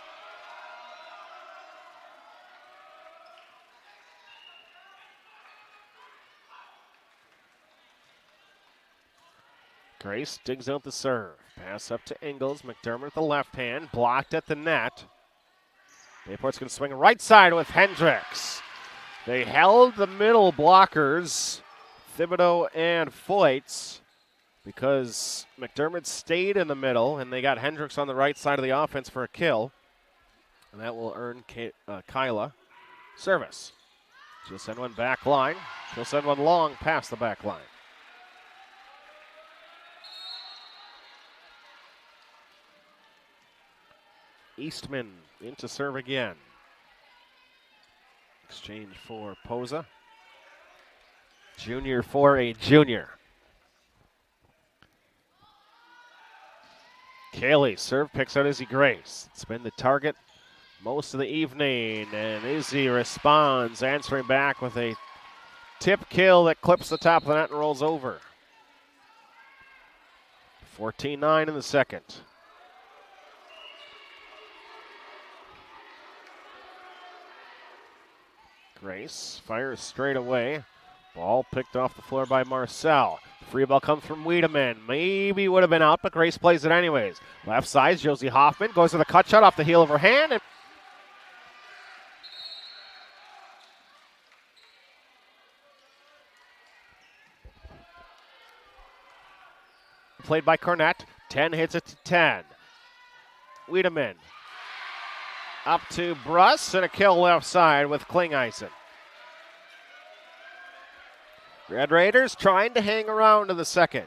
Grace digs out the serve. Pass up to Ingles. McDermott with the left hand. Blocked at the net. Bayport's going to swing right side with Hendricks. They held the middle blockers, Thibodeau and Foyts, because McDermott stayed in the middle, and they got Hendricks on the right side of the offense for a kill. And that will earn Kyla service. She'll send one back line. She'll send one long past the back line. Eastman into serve again. Exchange for Poza. Junior for a junior. Kaylee, serve picks out Izzy Grace. It's been the target most of the evening, and Izzy responds, answering back with a tip kill that clips the top of the net and rolls over. 14-9 in the second. Grace fires straight away. Ball picked off the floor by Marcel. Free ball comes from Wiedemann. Maybe would have been out, but Grace plays it anyways. Left side, Josie Hoffman goes to the cut shot off the heel of her hand. And played by Cornett. 10 hits it to 10. Wiedemann up to Bruss, and a kill left side with Klingheisen. Red Raiders trying to hang around to the second.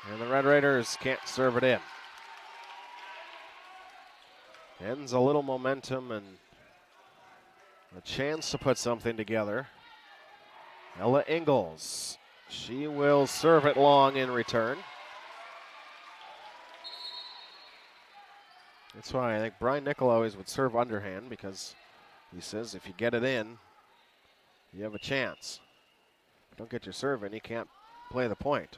And the Red Raiders can't serve it in. Ends a little momentum and a chance to put something together. Ella Ingles. She will serve it long in return. That's why I think Brian Nickel always would serve underhand, because he says if you get it in, you have a chance. If you don't get your serve in, you can't play the point.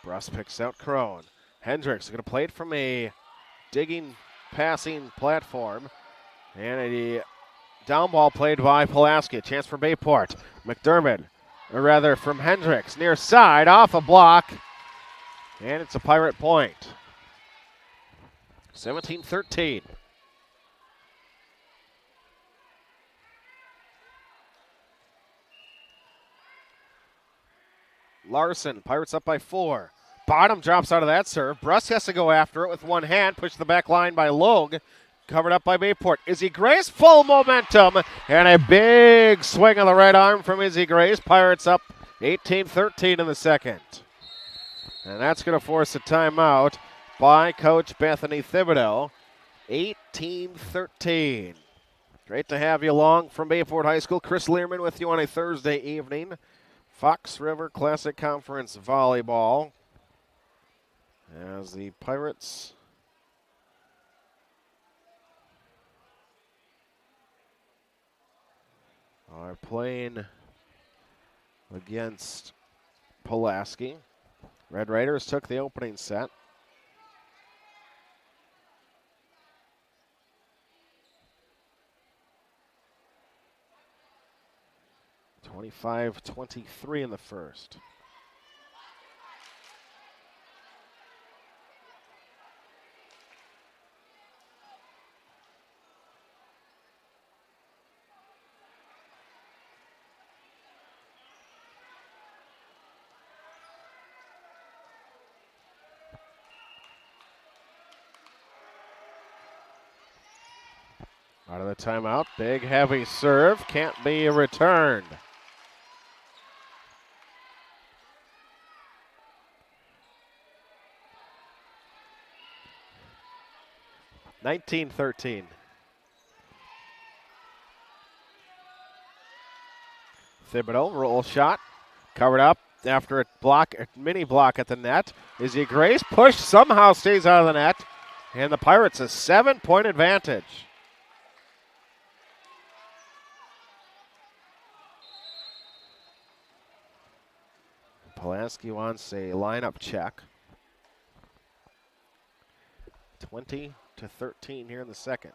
Bruss picks out Crone. Hendricks is going to play it from a digging, passing platform. And a down ball played by Pulaski. A chance for Bayport. McDermott, or rather from Hendricks, near side, off a block. And it's a Pirate point. 17-13. Larson, Pirates up by 4. Bottom drops out of that serve. Bruss has to go after it with one hand. Pushed the back line by Logue. Covered up by Bayport. Izzy Grace, full momentum. And a big swing on the right arm from Izzy Grace. Pirates up 18-13 in the second. And that's going to force a timeout by Coach Bethany Thibodeau. 18-13. Great to have you along from Bayport High School. Chris Learman with you on a Thursday evening. Fox River Classic Conference Volleyball. As the Pirates are playing against Pulaski. Red Raiders took the opening set. (25-23) in the first. Out of the timeout, big heavy serve, can't be returned. (19-13). Thibodeau, roll shot, covered up after a mini block at the net. Izzy Grace, push, somehow stays out of the net, and the Pirates a 7-point advantage. Pulaski wants a lineup check. 20-13 here in the second.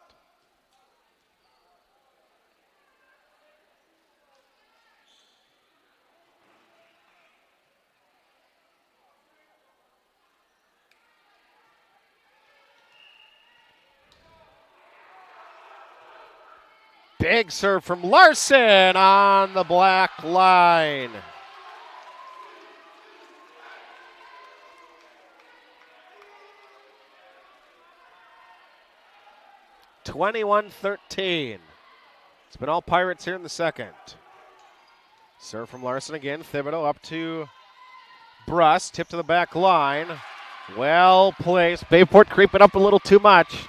Big serve from Larson on the black line. (21-13). It's been all Pirates here in the second. Serve from Larson again. Thibodeau up to Bruss. Tip to the back line. Well placed. Bayport creeping up a little too much.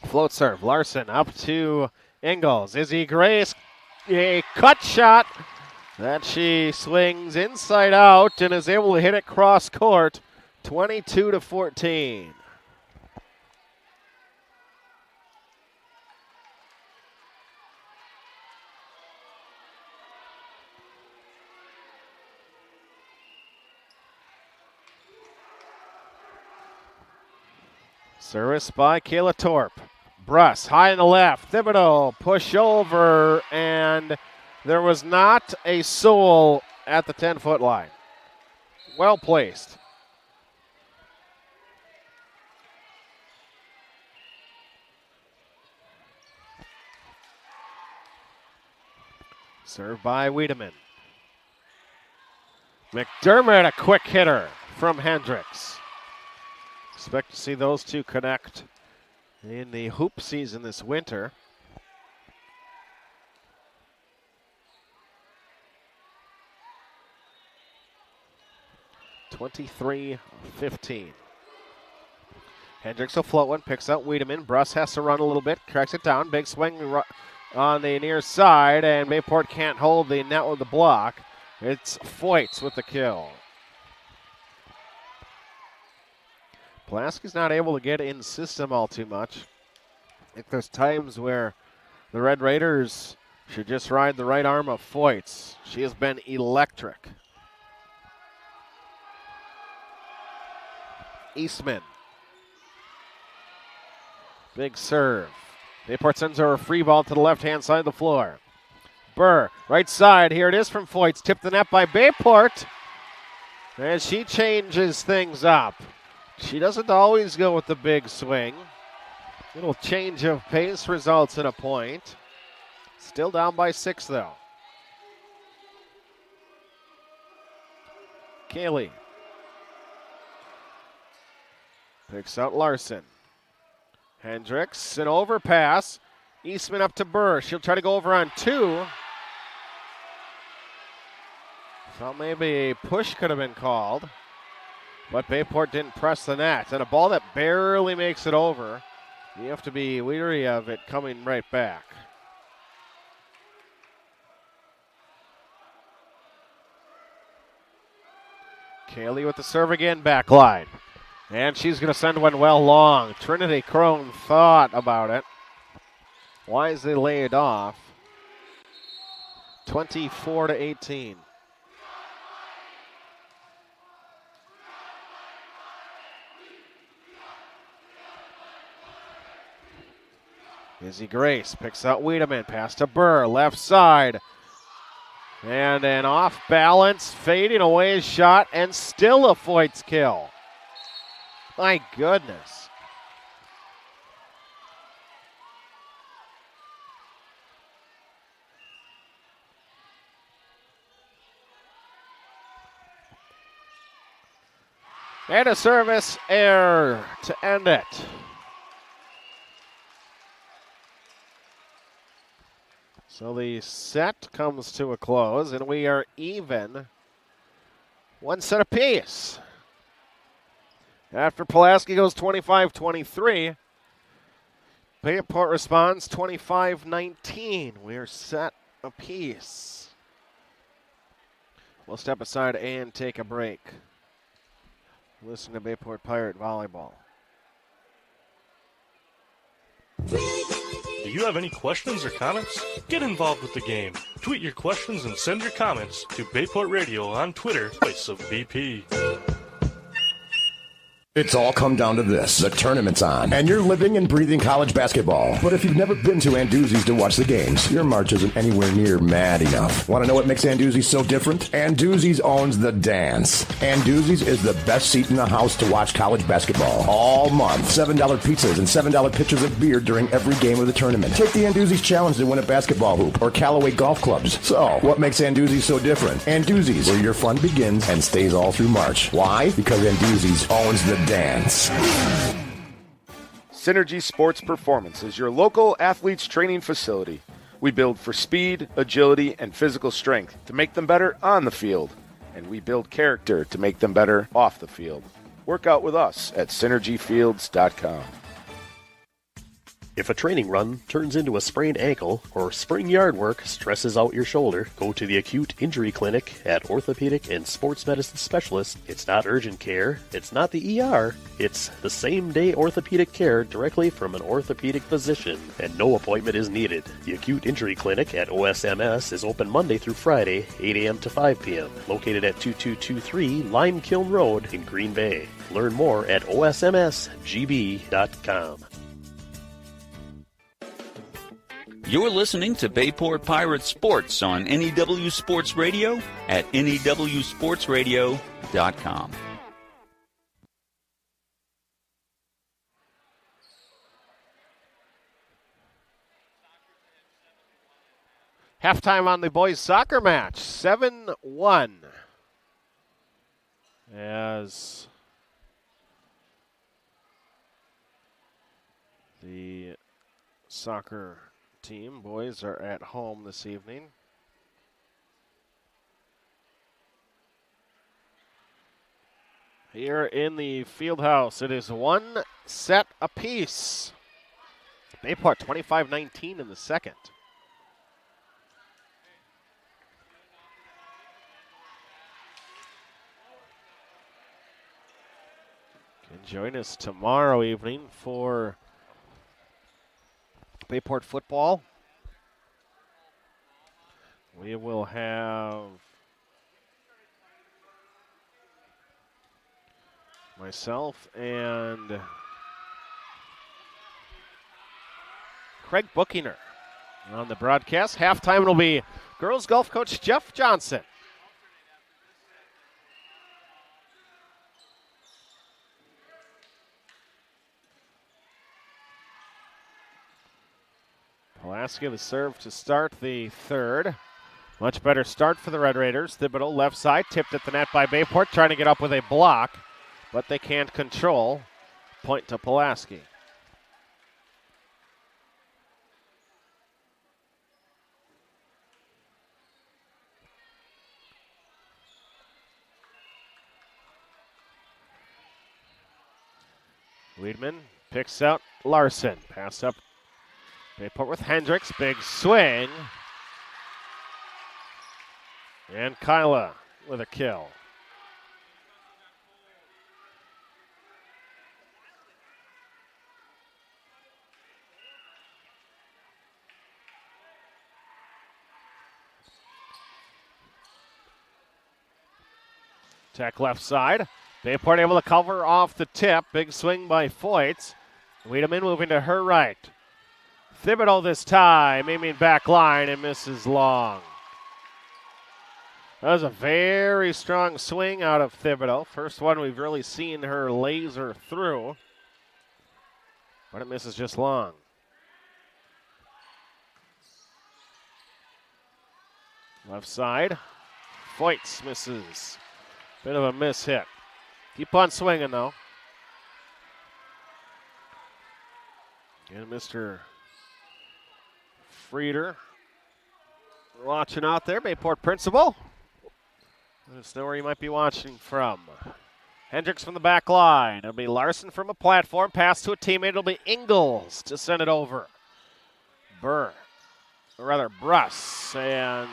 Float serve. Larson up to Ingalls. Izzy Grace, a cut shot that she swings inside out and is able to hit it cross court. 22-14. Service by Kayla Torp. Bruss, high in the left. Thibodeau, push over, and there was not a soul at the 10-foot line. Well placed. Served by Wiedemann. McDermott, a quick hitter from Hendricks. Expect to see those two connect in the hoop season this winter. (23-15). Hendricks will float one, picks out Wiedemann. Bruss has to run a little bit, tracks it down. Big swing on the near side, and Bayport can't hold the net with the block. It's Foyts with the kill. Pulaski's not able to get in system all too much. I think there's times where the Red Raiders should just ride the right arm of Foyts. She has been electric. Eastman. Big serve. Bayport sends her a free ball to the left-hand side of the floor. Burr, right side. Here it is from Foyts. Tipped the net by Bayport. And she changes things up. She doesn't always go with the big swing. Little change of pace results in a point. Still down by 6, though. Kaylee picks out Larson. Hendricks, an overpass. Eastman up to Burr. She'll try to go over on 2. Thought maybe a push could have been called, but Bayport didn't press the net. And a ball that barely makes it over. You have to be leery of it coming right back. Kaylee with the serve again, back line. And she's going to send one well long. Trinity Crone thought about it. Wisely laid off. 24-18. Izzy Grace picks out Wiedemann. Pass to Burr, left side. And an off balance, fading away shot, and still a Foyt's kill. My goodness. And a service error to end it. So the set comes to a close, and we are even. One set apiece. After Pulaski goes 25-23, Bayport responds 25-19. We are set apiece. We'll step aside and take a break. Listen to Bayport Pirate Volleyball. Do you have any questions or comments? Get involved with the game. Tweet your questions and send your comments to Bayport Radio on Twitter, Voice of BP. It's all come down to this. The tournament's on, and you're living and breathing college basketball. But if you've never been to Anduzzi's to watch the games, your March isn't anywhere near mad enough. Want to know what makes Anduzzi's so different? Anduzzi's owns the dance. Anduzzi's is the best seat in the house to watch college basketball all month. $7 pizzas and $7 pitchers of beer during every game of the tournament. Take the Anduzzi's challenge to win a basketball hoop or Callaway golf clubs. So, what makes Anduzzi's so different? Anduzzi's, where your fun begins and stays all through March. Why? Because Anduzzi's owns the dance. Synergy Sports Performance is your local athletes training facility. We build for speed, agility, and physical strength to make them better on the field. And we build character to make them better off the field. Work out with us at synergyfields.com. If a training run turns into a sprained ankle or spring yard work stresses out your shoulder, go to the Acute Injury Clinic at Orthopedic and Sports Medicine Specialist. It's not urgent care. It's not the ER. It's the same-day orthopedic care directly from an orthopedic physician, and no appointment is needed. The Acute Injury Clinic at OSMS is open Monday through Friday, 8 a.m. to 5 p.m., located at 2223 Lime Kiln Road in Green Bay. Learn more at osmsgb.com. You're listening to Bayport Pirates Sports on NEW Sports Radio at newsportsradio.com. Halftime on the boys' soccer match, 7-1. As the soccer team, boys, are at home this evening. Here in the field house, it is one set apiece. Bayport 25-19 in the second. Can join us tomorrow evening for Bayport football. We will have myself and Craig Bookinger on the broadcast. Halftime will be girls golf coach Jeff Johnson. Pulaski the serve to start the third. Much better start for the Red Raiders. Thibodeau left side, tipped at the net by Bayport, trying to get up with a block, but they can't control. Point to Pulaski. Weidman picks out Larson. Pass up. Bayport with Hendricks. Big swing. And Kyla with a kill. Attack left side. Bayport able to cover off the tip. Big swing by Foyts. Wiedemann moving to her right. Thibodeau this time, aiming back line and misses long. That was a very strong swing out of Thibodeau. First one we've really seen her laser through. But it misses just long. Left side. Foyts misses. Bit of a miss hit. Keep on swinging, though. And Mr. Frieder watching out there. Bayport principal. Let us know where you might be watching from. Hendricks from the back line. It'll be Larson from a platform. Pass to a teammate. It'll be Ingles to send it over. Bruss. And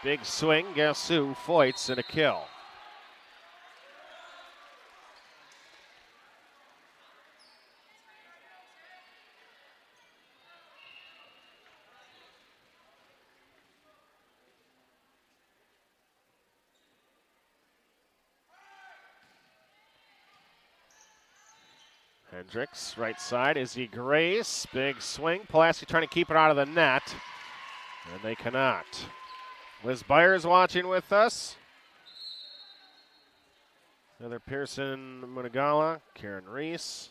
big swing. Guess who? Foyts and a kill. Hendricks, right side, Izzy Grace, big swing. Pulaski trying to keep it out of the net, and they cannot. Liz Byers watching with us. Heather Pearson Munagala, Karen Reese.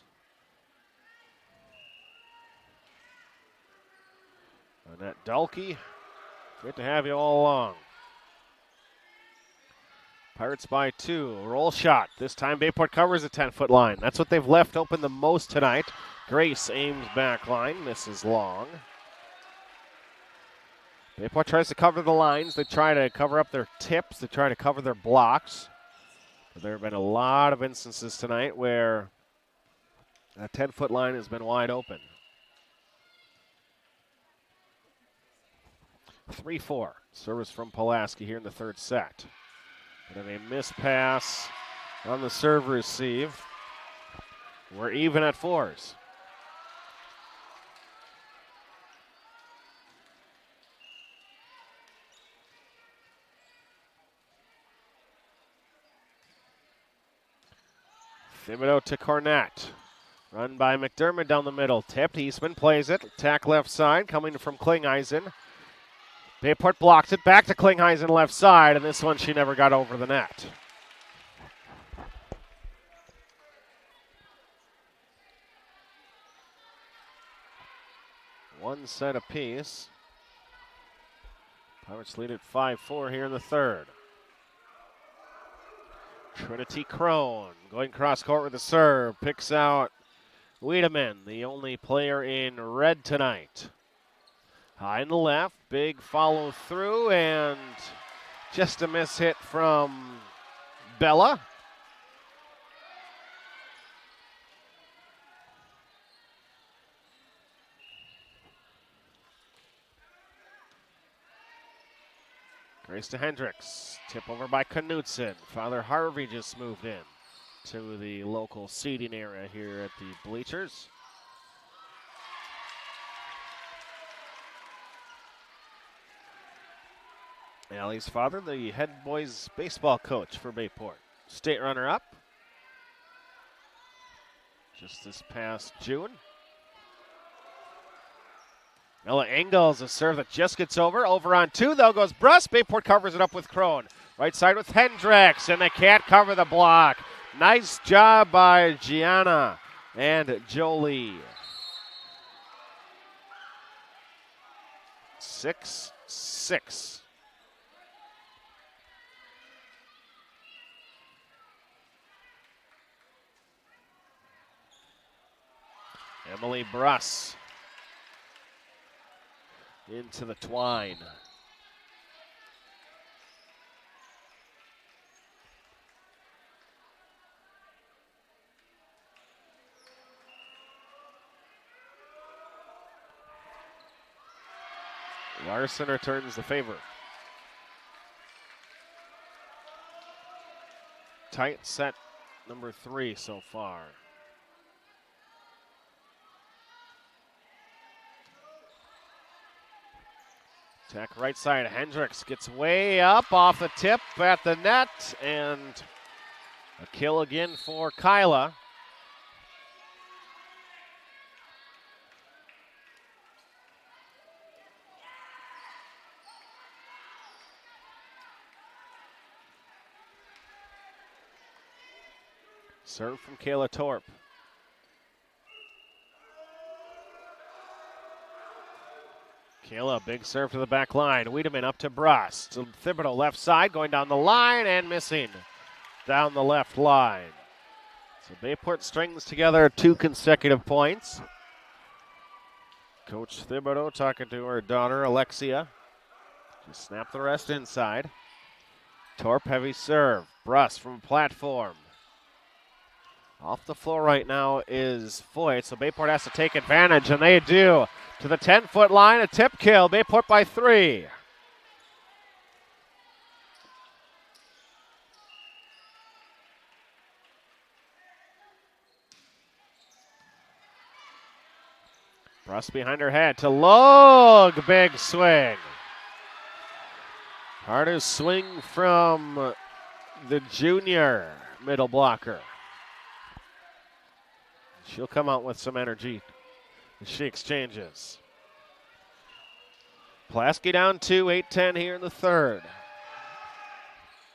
Annette Dulkey, great to have you all along. Pirates by 2. Roll shot. This time Bayport covers the 10-foot line. That's what they've left open the most tonight. Grace aims back line. Misses long. Bayport tries to cover the lines. They try to cover up their tips. They try to cover their blocks. But there have been a lot of instances tonight where that 10-foot line has been wide open. 3-4. Service from Pulaski here in the third set. And a miss pass on the serve receive. We're even at 4s. Thibodeau to Cornett. Run by McDermott down the middle. Tipped. Eastman plays it. Attack left side coming from Klingeisen. Bayport blocks it, back to Klingeisen left side, and this one she never got over the net. One set apiece. Pirates lead at 5-4 here in the third. Trinity Crone going cross court with the serve, picks out Wiedemann, the only player in red tonight. High in the left, big follow through, and just a miss hit from Bella. Grace to Hendricks. Tip over by Knutson. Father Harvey just moved in to the local seating area here at the bleachers. Allie's father, the head boys baseball coach for Bayport. State runner-up just this past June. Ella Engels, a serve that just gets over on 2, though, goes Bruss. Bayport covers it up with Crone. Right side with Hendricks, and they can't cover the block. Nice job by Gianna and Jolie. 6-6. Emily Bruss into the twine. Larson returns the favor. Tight set number 3 so far. Attack right side. Hendricks gets way up off the tip at the net, and a kill again for Kyla. Serve from Kayla Torp. Kayla, big serve to the back line. Wiedemann up to Bruss. To Thibodeau, left side, going down the line and missing down the left line. So Bayport strings together 2 consecutive points. Coach Thibodeau talking to her daughter, Alexia. Just snap the rest inside. Torp, heavy serve. Bruss from platform. Off the floor right now is Foyt, so Bayport has to take advantage, and they do. To the 10-foot line, a tip kill. Bayport by 3. Bruss behind her head to Logue. Big swing. Hardest swing from the junior middle blocker. She'll come out with some energy as she exchanges. Pulaski down 2, 8-10 here in the third.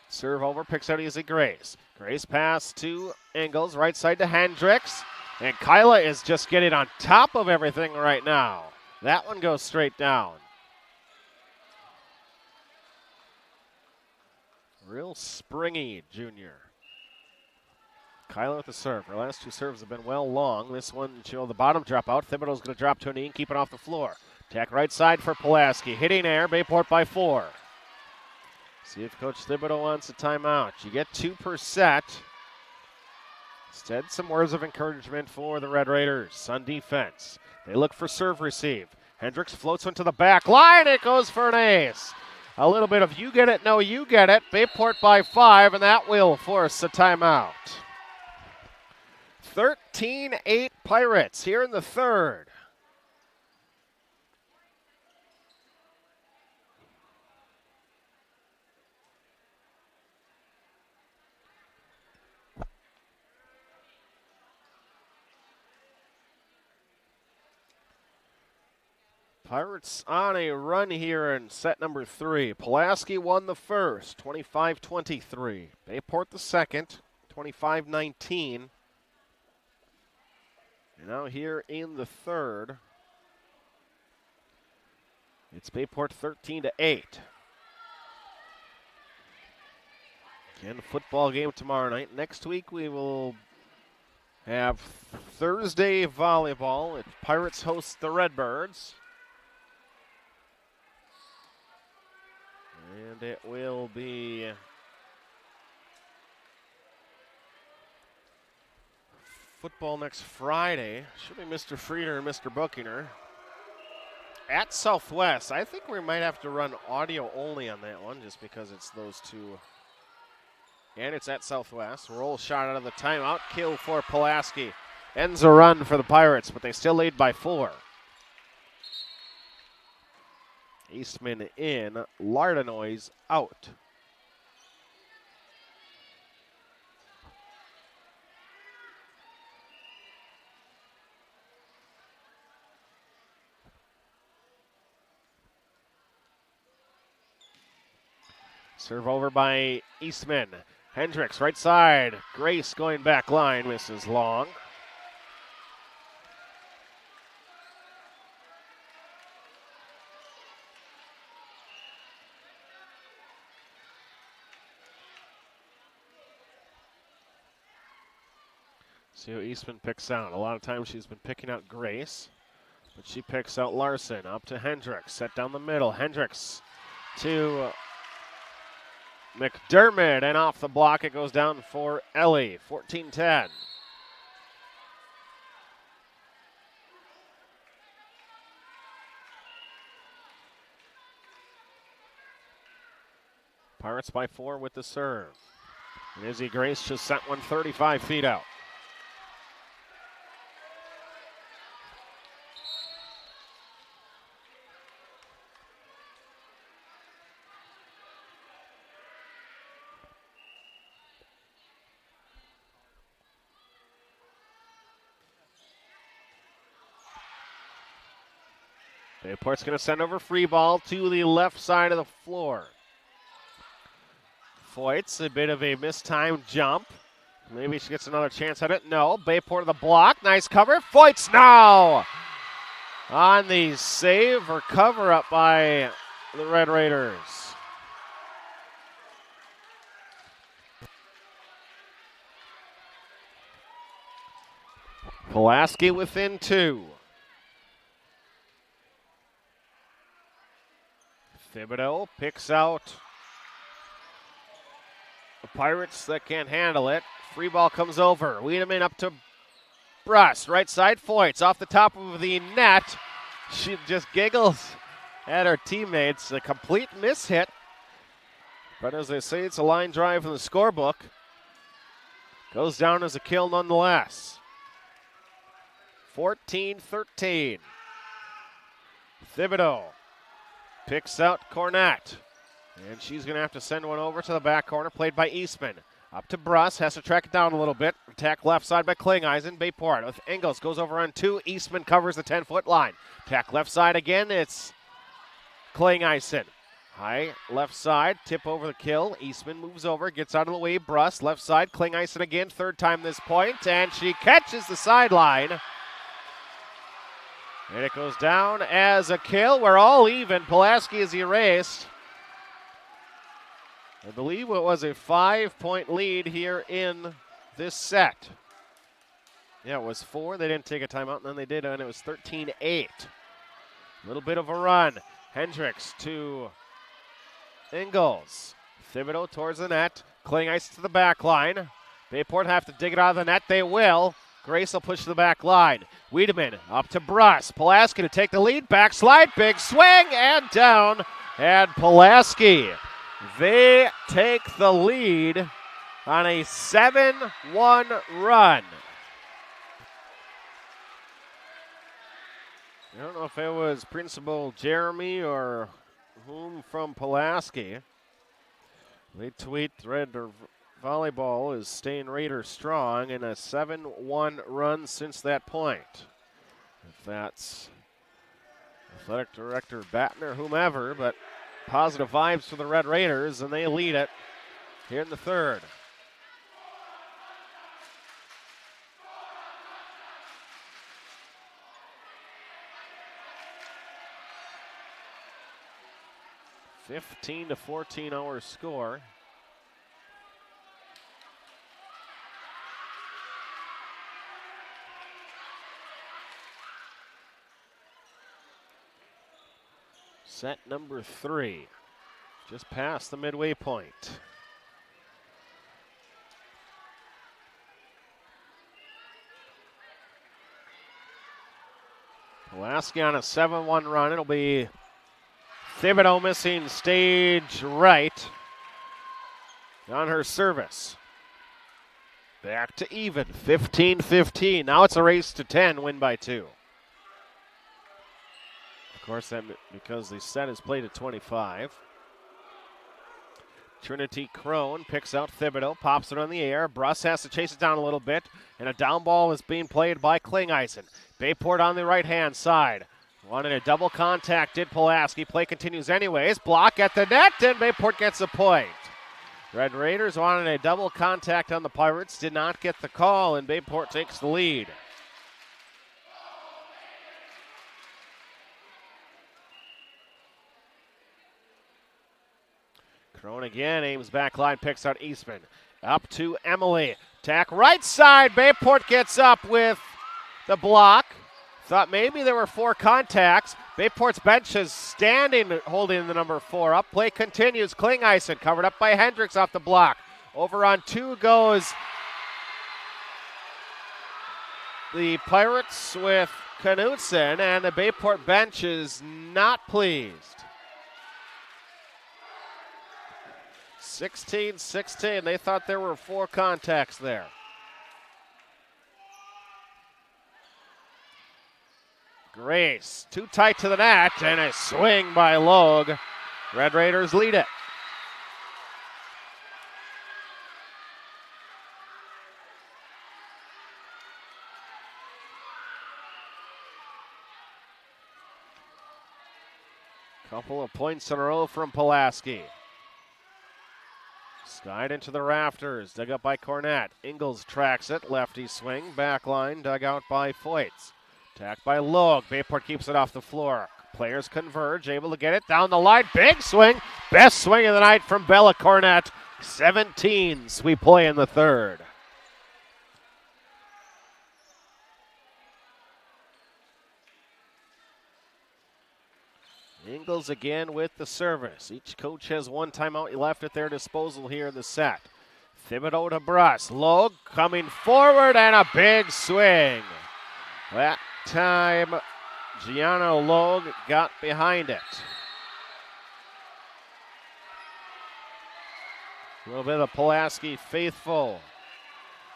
Serve over, picks out easy Grace. Grace pass to Engels, right side to Hendricks. And Kyla is just getting on top of everything right now. That one goes straight down. Real springy junior. Kyla with the serve. Her last 2 serves have been well long. This one, she'll the bottom drop out. Thibodeau's going to drop to a knee and keep it off the floor. Attack right side for Pulaski. Hitting air, Bayport by 4. See if Coach Thibodeau wants a timeout. You get 2 per set. Instead, some words of encouragement for the Red Raiders on defense. They look for serve receive. Hendricks floats one to the back line. It goes for an ace. A little bit of you get it, no you get it. Bayport by 5, and that will force a timeout. 13-8 Pirates here in the third. Pirates on a run here in set number 3. Pulaski won the first, 25-23. Bayport the second, 25-19. And now here in the third, it's Bayport 13-8. Again, football game tomorrow night. Next week we will have Thursday volleyball. Pirates host the Redbirds. And it will be football next Friday. Should be Mr. Frieder and Mr. Buckiner. At Southwest, I think we might have to run audio only on that one just because it's those 2. And it's at Southwest. Roll shot out of the timeout. Kill for Pulaski. Ends a run for the Pirates, but they still lead by 4. Eastman in, Lardenois out. Serve over by Eastman. Hendricks, right side. Grace going back line, misses long. See who Eastman picks out. A lot of times she's been picking out Grace, but she picks out Larson. Up to Hendricks. Set down the middle. Hendricks to McDermott, and off the block it goes down for Ellie. 14-10. Pirates by 4 with the serve. And Izzy Grace just sent one 35 feet out. Bayport's going to send over free ball to the left side of the floor. Foyt's a bit of a mistimed jump. Maybe she gets another chance at it. No. Bayport to the block. Nice cover. Foyt's now on the save or cover up by the Red Raiders. Pulaski within 2. Thibodeau picks out the Pirates that can't handle it. Free ball comes over. Wiedemann up to Bruss. Right side, Foyt's off the top of the net. She just giggles at her teammates. A complete mishit. But as they say, it's a line drive in the scorebook. Goes down as a kill nonetheless. 14-13. Thibodeau picks out Cornett. And she's going to have to send one over to the back corner, played by Eastman. Up to Bruss, has to track it down a little bit. Attack left side by Klingeisen. Bayport with Engels, goes over on 2. Eastman covers the 10-foot line. Attack left side again, it's Klingeisen. High left side, tip over the kill. Eastman moves over, gets out of the way. Bruss, left side, Klingeisen again, third time this point, and she catches the sideline. And it goes down as a kill. We're all even. Pulaski is erased. I believe it was a 5-point lead here in this set. Yeah, it was 4. They didn't take a timeout, and then they did, and it was 13-8. A little bit of a run. Hendricks to Ingles. Thibodeau towards the net. Klingeisen to the back line. Bayport have to dig it out of the net. They will. Grace will push to the back line. Wiedemann up to Bruss. Pulaski to take the lead. Backslide. Big swing and down. And Pulaski, they take the lead on a 7-1 run. I don't know if it was Principal Jeremy or whom from Pulaski. They tweet Red or Volleyball is staying Raider strong in a 7-1 run since that point. If that's athletic director Battner, whomever, but positive vibes for the Red Raiders, and they lead it here in the third. (15-14) our score. Set number 3, just past the midway point. Pulaski on a 7-1 run. It'll be Thibodeau missing stage right on her service. Back to even, 15-15. Now it's a race to 10, win by 2. Of course, that because the set is played at 25. Trinity Crone picks out Thibodeau, pops it on the air. Bruss has to chase it down a little bit, and a down ball is being played by Klingeisen. Bayport on the right-hand side. Wanted a double contact, did Pulaski. Play continues anyways. Block at the net, and Bayport gets a point. Red Raiders wanted a double contact on the Pirates, did not get the call, and Bayport takes the lead. Crone again, aims back line, picks out Eastman. Up to Emily. Attack right side. Bayport gets up with the block. Thought maybe there were 4 contacts. Bayport's bench is standing, holding the number 4 up. Play continues. Klingheisen covered up by Hendricks off the block. Over on 2 goes the Pirates with Knutson, and the Bayport bench is not pleased. 16-16. They thought there were 4 contacts there. Grace, too tight to the net, and a swing by Logue. Red Raiders lead it. Couple of points in a row from Pulaski. Skied into the rafters, dug up by Cornett. Ingles tracks it, lefty swing, back line, dug out by Foyts. Attacked by Logue. Bayport keeps it off the floor. Players converge, able to get it down the line. Big swing. Best swing of the night from Bella Cornett. 17s we play in the third. Ingles again with the service. Each coach has 1 timeout left at their disposal here in the set. Thibodeau to Bruss. Logue coming forward and a big swing. That time, Gianno Logue got behind it. A little bit of Pulaski faithful.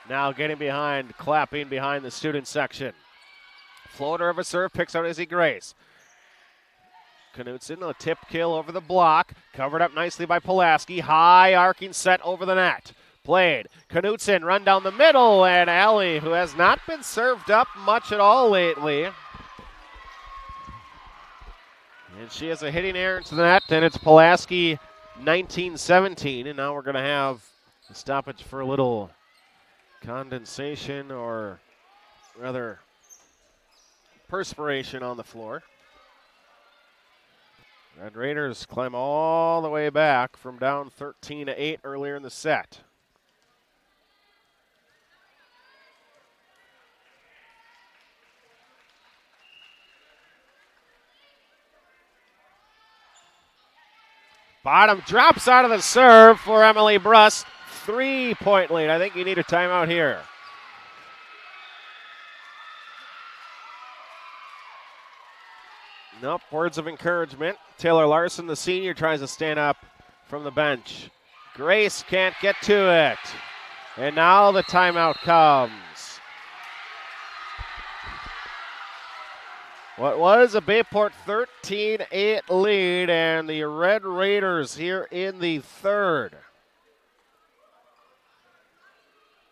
Now getting behind, clapping behind the student section. Floater of a serve, picks out Izzy Grace. Knutson, a tip kill over the block. Covered up nicely by Pulaski. High arcing set over the net. Played. Knutson run down the middle, and Allie, who has not been served up much at all lately. And she has a hitting error to the net, and it's Pulaski 19-17. And now we're going to have a stoppage for a little condensation, or rather perspiration on the floor. Red Raiders climb all the way back from down 13-8 earlier in the set. Bottom drops out of the serve for Emily Bruss. 3-point lead. I think you need a timeout here. Nope, words of encouragement. Taylor Larson, the senior, tries to stand up from the bench. Grace can't get to it. And now the timeout comes. What was a Bayport 13-8 lead, and the Red Raiders here in the third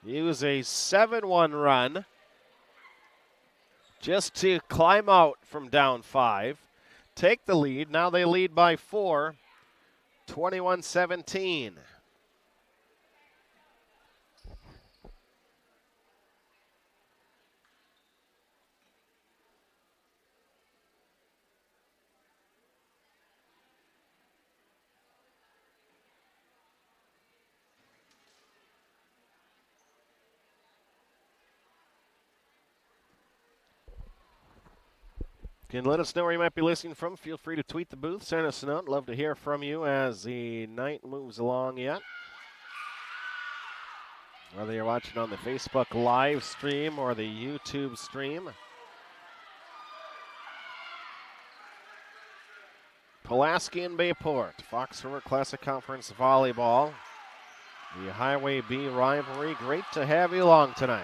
use a 7-1 run just to climb out from down 5, take the lead. Now they lead by 4, 21-17. Can let us know where you might be listening from. Feel free to tweet the booth, send us a note. Love to hear from you as the night moves along yet. Whether you're watching on the Facebook live stream or the YouTube stream. Pulaski and Bayport, Fox River Classic Conference Volleyball. The Highway B rivalry. Great to have you along tonight.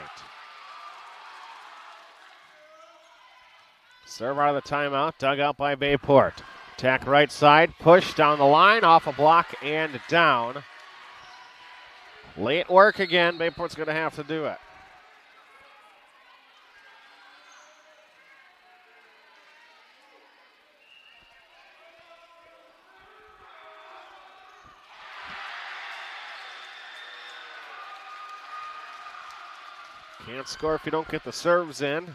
Serve out of the timeout, dug out by Bayport. Attack right side, push down the line, off a block and down. Late work again, Bayport's going to have to do it. Can't score if you don't get the serves in.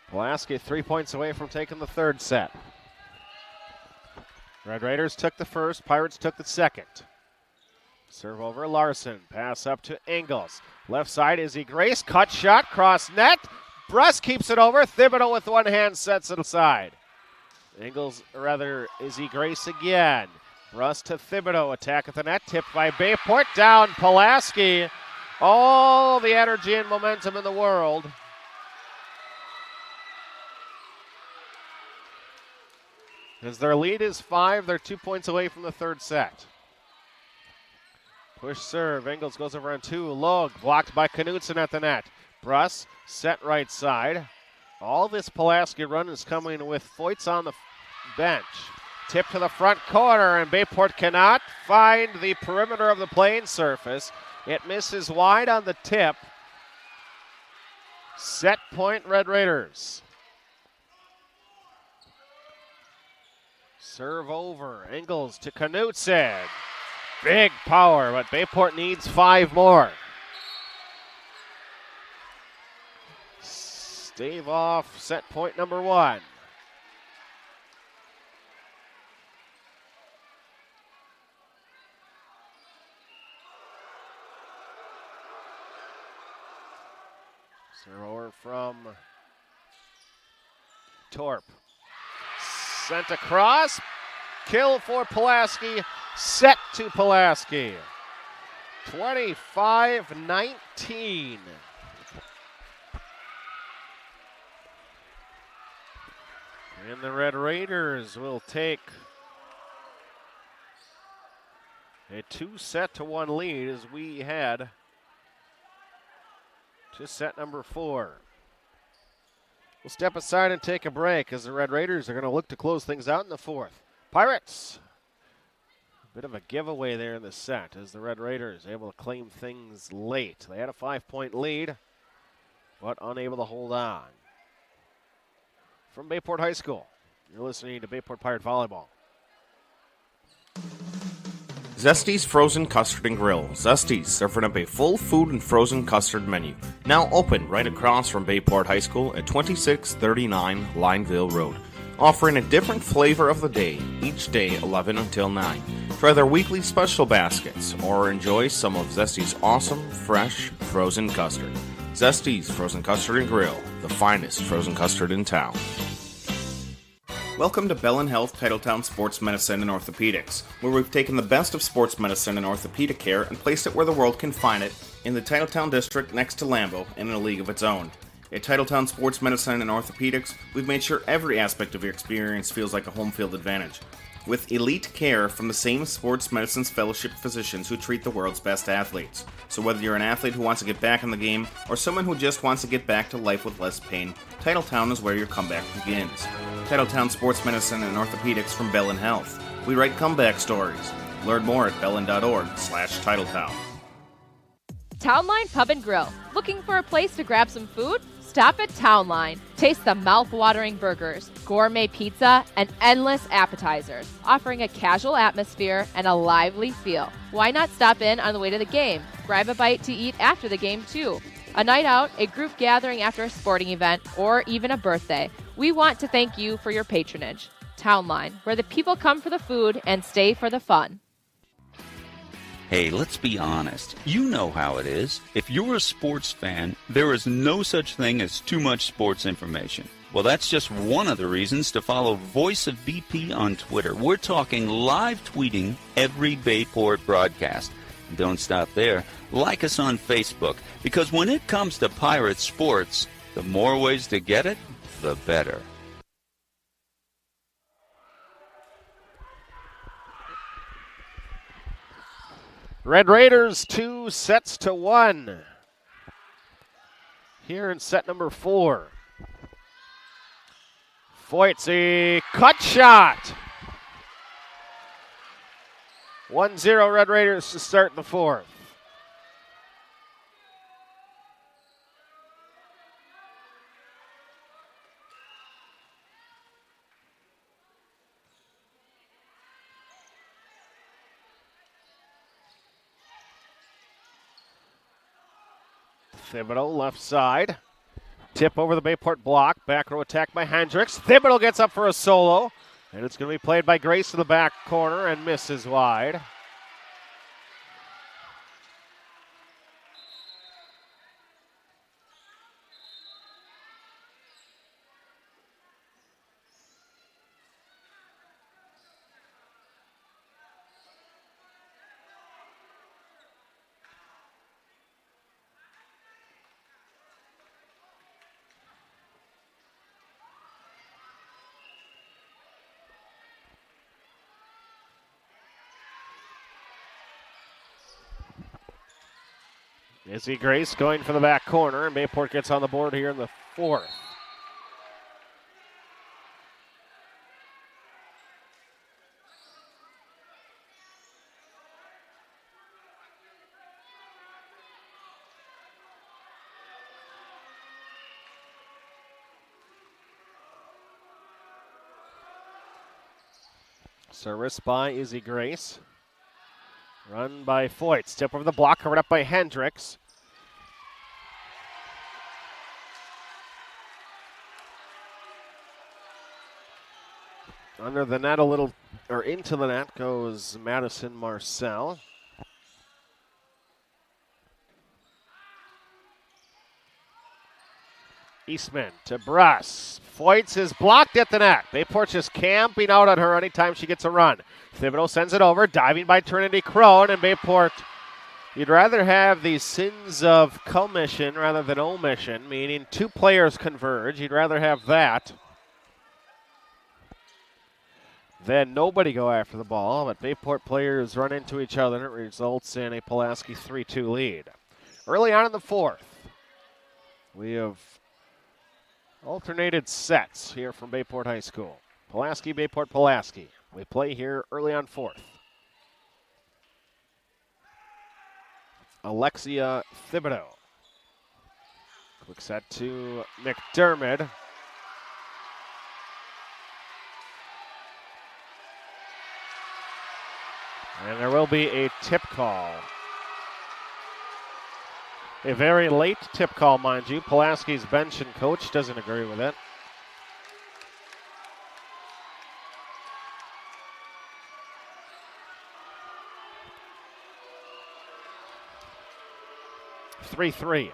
Pulaski 3 points away from taking the third set. Red Raiders took the first, Pirates took the second. Serve over Larson. Pass up to Ingles. Left side, Izzy Grace. Cut shot, cross net. Bruss keeps it over. Thibodeau with one hand sets it aside. Izzy Grace again. Bruss to Thibodeau. Attack at the net. Tipped by Bayport. Down Pulaski. All the energy and momentum in the world. As their lead is 5, they're 2 points away from the third set. Push serve. Ingles goes over on 2. Logue blocked by Knutson at the net. Bruss set right side. All this Pulaski run is coming with Foyts on the bench. Tip to the front corner, and Bayport cannot find the perimeter of the playing surface. It misses wide on the tip. Set point, Red Raiders. Serve over. Ingles to Knutson. Big power, but Bayport needs 5 more. Stave off set point number 1. Serve over from Torp. Sent across. Kill for Pulaski. Set to Pulaski. 25-19. And the Red Raiders will take a 2-1 lead as we head to set number 4. We'll step aside and take a break as the Red Raiders are going to look to close things out in the 4th. Pirates, a bit of a giveaway there in the set as the Red Raiders able to claim things late. They had a 5-point lead, but unable to hold on. From Bayport High School, you're listening to Bayport Pirate Volleyball. Zesty's Frozen Custard and Grill. Zesty's, serving up a full food and frozen custard menu. Now open right across from Bayport High School at 2639 Lineville Road. Offering a different flavor of the day, each day 11 until 9. Try their weekly special baskets or enjoy some of Zesty's awesome, fresh, frozen custard. Zesty's Frozen Custard and Grill, the finest frozen custard in town. Welcome to Bellin Health Titletown Sports Medicine and Orthopedics, where we've taken the best of sports medicine and orthopedic care and placed it where the world can find it, in the Titletown district next to Lambeau and in a league of its own. At Titletown Sports Medicine and Orthopedics, we've made sure every aspect of your experience feels like a home field advantage. With elite care from the same sports medicine's fellowship physicians who treat the world's best athletes. So whether you're an athlete who wants to get back in the game or someone who just wants to get back to life with less pain, Titletown is where your comeback begins. Titletown Sports Medicine and Orthopedics from Bellin Health. We write comeback stories. Learn more at bellin.org/Titletown. Townline Pub and Grill. Looking for a place to grab some food? Stop at Townline. Taste the mouth-watering burgers, gourmet pizza, and endless appetizers, offering a casual atmosphere and a lively feel. Why not stop in on the way to the game? Grab a bite to eat after the game, too. A night out, a group gathering after a sporting event, or even a birthday. We want to thank you for your patronage. Townline, where the people come for the food and stay for the fun. Hey, let's be honest. You know how it is. If you're a sports fan, there is no such thing as too much sports information. Well, that's just one of the reasons to follow Voice of BP on Twitter. We're talking live tweeting every Bayport broadcast. And don't stop there. Like us on Facebook, because when it comes to Pirate sports, the more ways to get it, the better. Red Raiders 2-1 here in set number 4. Foyts, a cut shot. 1-0 Red Raiders to start the 4th. Thibodeau left side. Tip over the Bayport block. Back row attack by Hendricks. Thibodeau gets up for a solo. And it's going to be played by Grace to the back corner and misses wide. Izzy Grace going for the back corner, and Bayport gets on the board here in the fourth. Service by Izzy Grace. Run by Foyt. Step over the block, covered up by Hendricks. Under the net a little, or into the net goes Madison Marcel. Eastman to Bruss. Foyt is blocked at the net. Bayport just camping out on her anytime she gets a run. Thibodeau sends it over, diving by Trinity Crone, and Bayport, you'd rather have the sins of commission rather than omission, meaning two players converge. You'd rather have that than nobody go after the ball, but Bayport players run into each other, and it results in a Pulaski 3-2 lead. Early on in the fourth, we have alternated sets here from Bayport High School. Pulaski, Bayport, Pulaski. We play here early on fourth. Alexia Thibodeau. Quick set to McDermott. And there will be a tip call. A very late tip call, mind you. Pulaski's bench and coach doesn't agree with it. Three.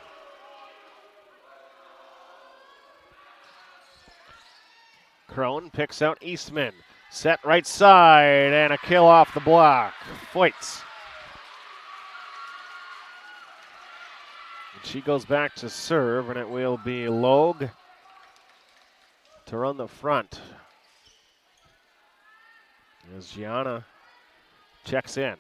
Crone picks out Eastman. Set right side and a kill off the block. Foyt. She goes back to serve, and it will be Logue to run the front. As Gianna checks in.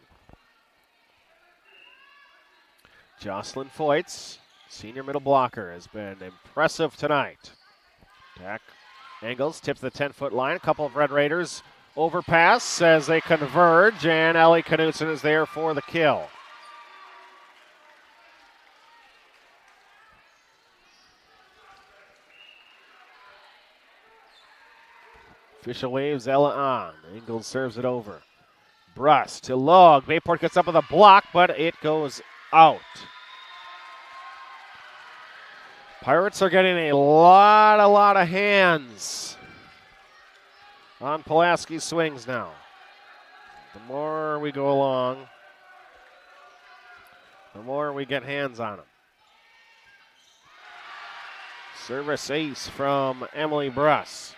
Jocelyn Foyt, senior middle blocker, has been impressive tonight. Jack Engels tips the 10-foot line. A couple of Red Raiders overpass as they converge, and Ellie Knutson is there for the kill. Official waves Ella on. Engels serves it over. Bruss to Log. Bayport gets up with a block, but it goes out. Pirates are getting a lot of hands on Pulaski's swings now. The more we go along, the more we get hands on them. Service ace from Emily Bruss.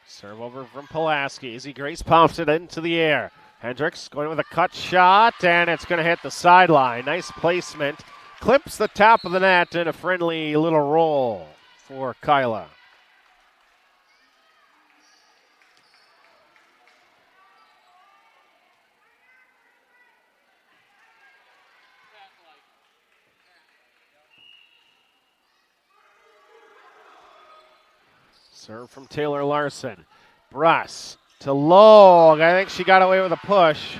Serve over from Pulaski. Izzy Grace pops it into the air. Hendricks going with a cut shot, and it's going to hit the sideline. Nice placement. Clips the top of the net and a friendly little roll for Kyla. Serve from Taylor Larson. Bruss to Log. I think she got away with a push.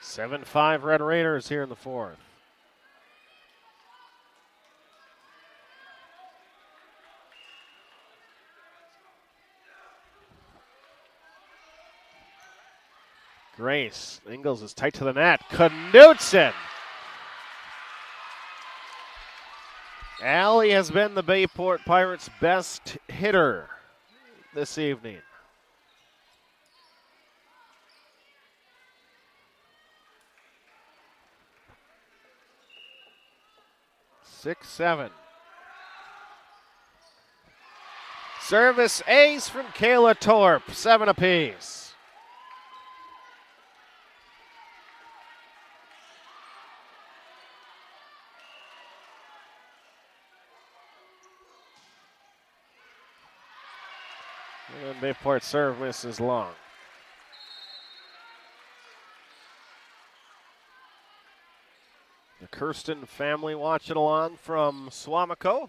Seven 5 Red Raiders here in the fourth. Grace. Ingles is tight to the net. Knutson. Allie has been the Bayport Pirates' best hitter this evening. 6-7. Service ace from Kayla Torp, 7 apiece. And Bayport serve misses long. The Kirsten family watching along from Swamico.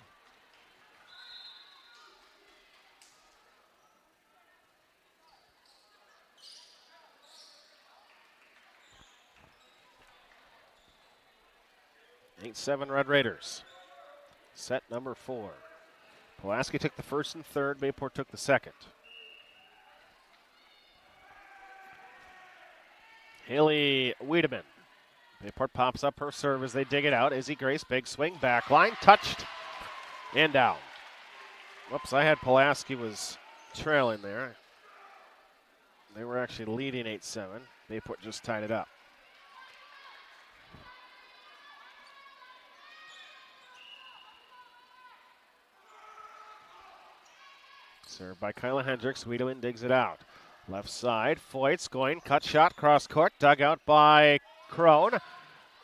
8-7 Red Raiders. Set number 4. Pulaski took the first and third. Bayport took the second. Haley Wiedemann. Bayport pops up her serve as they dig it out. Izzy Grace, big swing, back line, touched, and down. Whoops, I had Pulaski was trailing there. They were actually leading 8-7. Bayport just tied it up. Served by Kyla Hendricks. Wiedemann digs it out. Left side, Foyt's going, cut shot, cross court, dug out by Crone.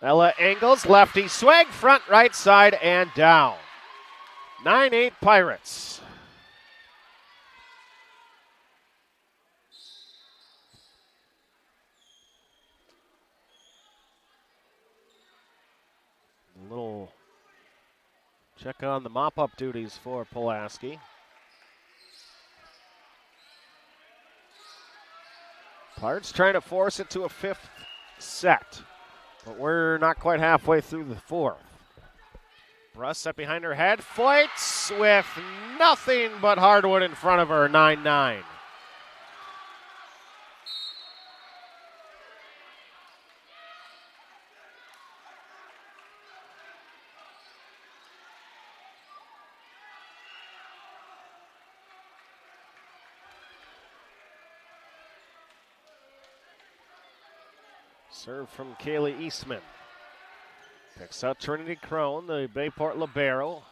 Ella Engels, lefty swing, front right side, and down. 9-8 Pirates. A little check on the mop-up duties for Pulaski. Pirates trying to force it to a 5th set, but we're not quite halfway through the 4th. Bruss set behind her head, Foyts with nothing but hardwood in front of her, 9-9. Serve from Kaylee Eastman. Picks out Trinity Crone, the Bayport libero.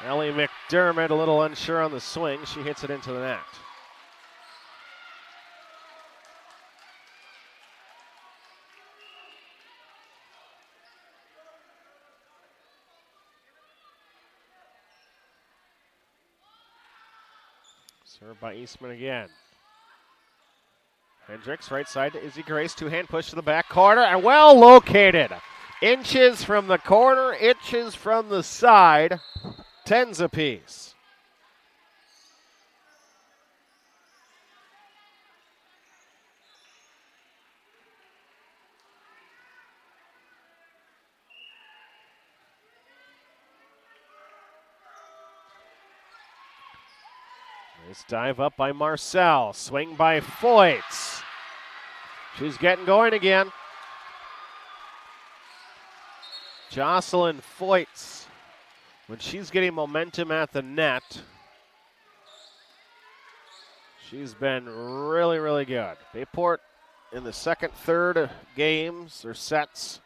Ellie McDermott a little unsure on the swing. She hits it into the net. Served by Eastman again. Hendricks, right side to Izzy Grace, two-hand push to the back corner, and well located. Inches from the corner, inches from the side, 10s apiece. Nice dive up by Marcel. Swing by Foyts. She's getting going again. Jocelyn Foyts. When she's getting momentum at the net, she's been really, really good. Bayport in the second, third games or sets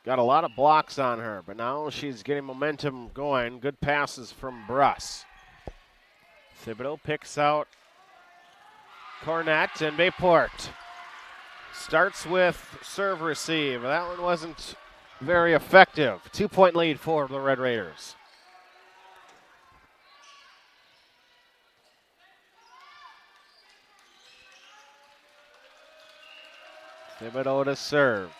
got a lot of blocks on her, but now she's getting momentum going. Good passes from Bruss. Thibodeau picks out Cornett, and Bayport starts with serve receive. That one wasn't very effective. 2-point lead for the Red Raiders. Thibodeau to serve.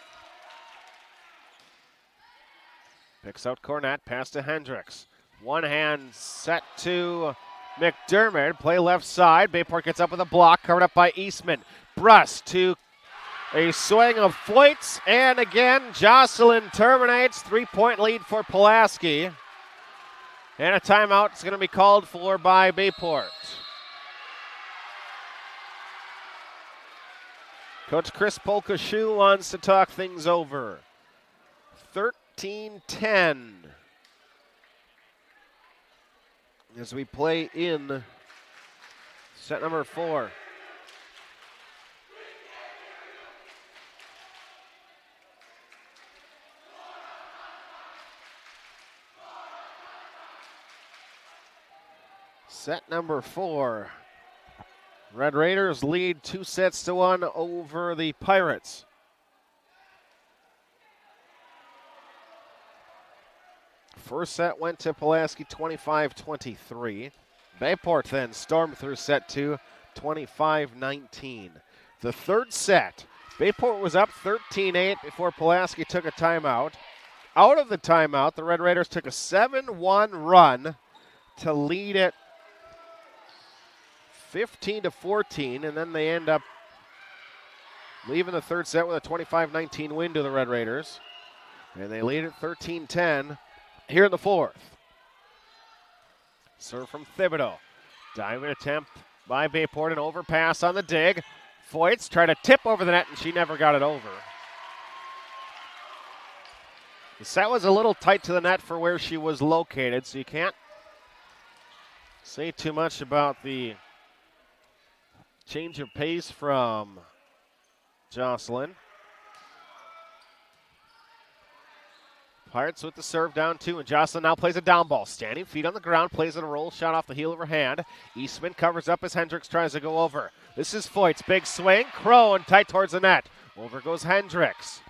Picks out Cornett, pass to Hendricks. One hand set to McDermott, play left side. Bayport gets up with a block, covered up by Eastman. Bruss to a swing of Foyts, and again, Jocelyn terminates. 3-point lead for Pulaski. And a timeout is going to be called for by Bayport. Coach Chris Polkashu wants to talk things over. 13-10. As we play in set number 4. Set number 4. Red Raiders lead 2-1 over the Pirates. First set went to Pulaski 25-23. Bayport then stormed through set 2, 25-19. The third set, Bayport was up 13-8 before Pulaski took a timeout. Out of the timeout, the Red Raiders took a 7-1 run to lead it 15-14, and then they end up leaving the third set with a 25-19 win to the Red Raiders. And they lead it 13-10 here in the fourth. Serve from Thibodeau. Diving attempt by Bayport, an overpass on the dig. Foyts tried to tip over the net, and she never got it over. The set was a little tight to the net for where she was located, so you can't say too much about the change of pace from Jocelyn. Pirates with the serve down 2, and Jocelyn now plays a down ball. Standing feet on the ground, plays it a roll shot off the heel of her hand. Eastman covers up as Hendricks tries to go over. This is Foyt's big swing. Crone tight towards the net. Over goes Hendricks.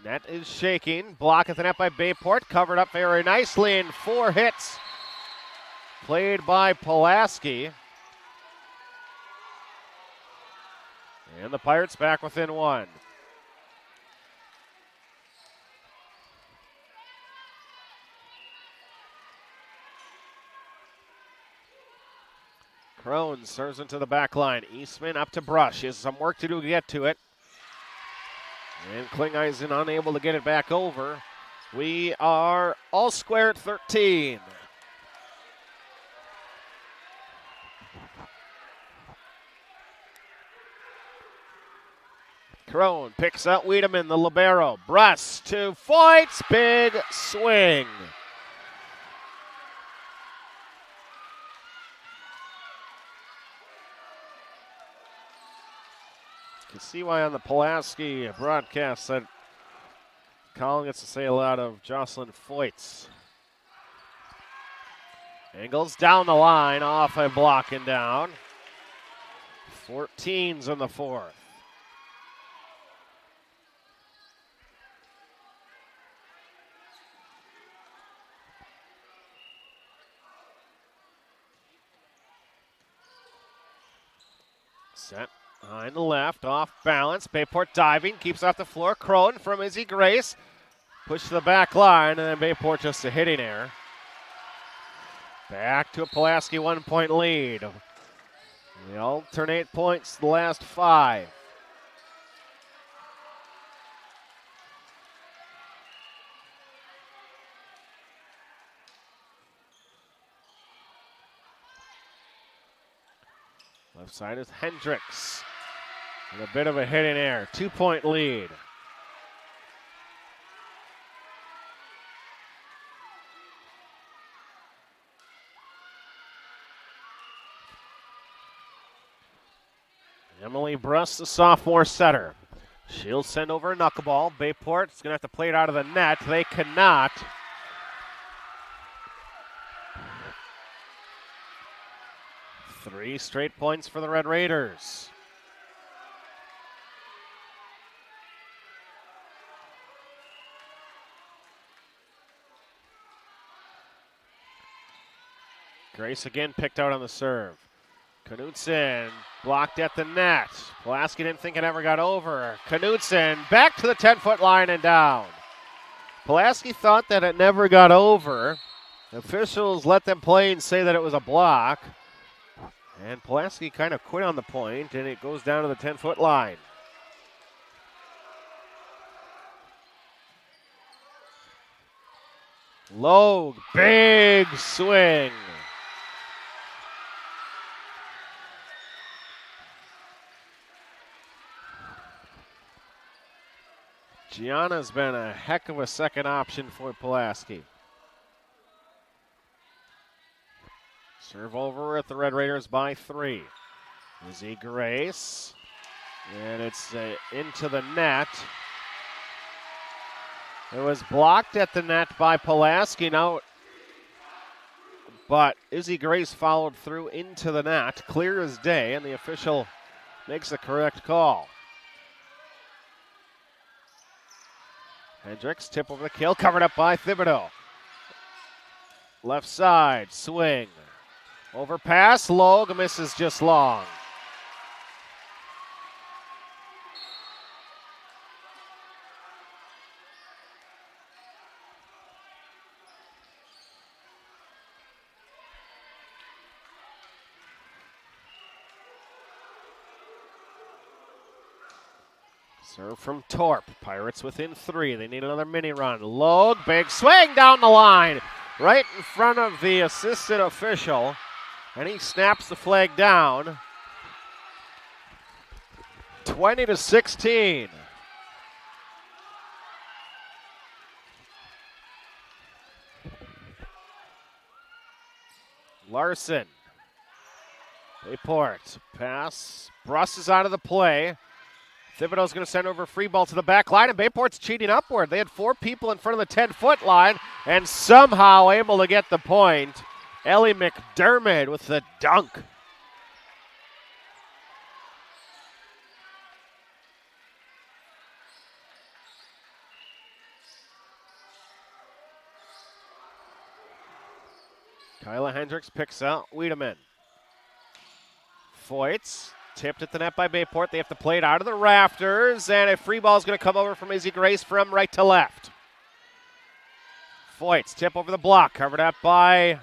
Net is shaking. Block at the net by Bayport. Covered up very nicely, and 4 hits played by Pulaski. And the Pirates back within 1. Crone serves into the back line. Eastman up to Brush. He has some work to do to get to it. And Klingeisen unable to get it back over. We are all square at 13. Crone picks out Wiedemann, the libero. Bruss to Foyts. Big swing. You can see why on the Pulaski broadcast that Colin gets to say a lot of Jocelyn Foyts. Angles down the line, off a block and down. 14's in the fourth. Set behind the left, off balance. Bayport diving, keeps off the floor. Crone from Izzy Grace. Push to the back line, and then Bayport just a hitting error. Back to a Pulaski 1-point lead. They alternate points the last 5. Left side is Hendricks. And a bit of a hit in air. 2-point lead. Emily Bruss, the sophomore setter. She'll send over a knuckleball. Bayport is going to have to play it out of the net. They cannot. Three straight points for the Red Raiders. Grace again picked out on the serve. Knudsen blocked at the net. Pulaski didn't think it ever got over. Knudsen back to the 10-foot line and down. Pulaski thought that it never got over. Officials let them play and say that it was a block. And Pulaski kind of quit on the point, and it goes down to the 10-foot line. Logue, big swing. Gianna's been a heck of a second option for Pulaski. Serve over at the Red Raiders by 3. Izzy Grace. And it's into the net. It was blocked at the net by Pulaski. Now But Izzy Grace followed through into the net, clear as day, and the official makes the correct call. Hendricks, tip over the kill, covered up by Thibodeau. Left side, swing. Overpass, Logue misses just long. Serve from Torp. Pirates within 3. They need another mini run. Logue, big swing down the line. Right in front of the assistant official. And he snaps the flag down. 20-16. Larson. Bayport. Pass. Bruss is out of the play. Thibodeau's going to send over a free ball to the back line, and Bayport's cheating upward. They had 4 people in front of the 10-foot line and somehow able to get the point. Ellie McDermott with the dunk. Kyla Hendricks picks out Wiedemann. Foyts. Tipped at the net by Bayport. They have to play it out of the rafters, and a free ball is going to come over from Izzy Grace from right to left. Foyts, tip over the block, covered up by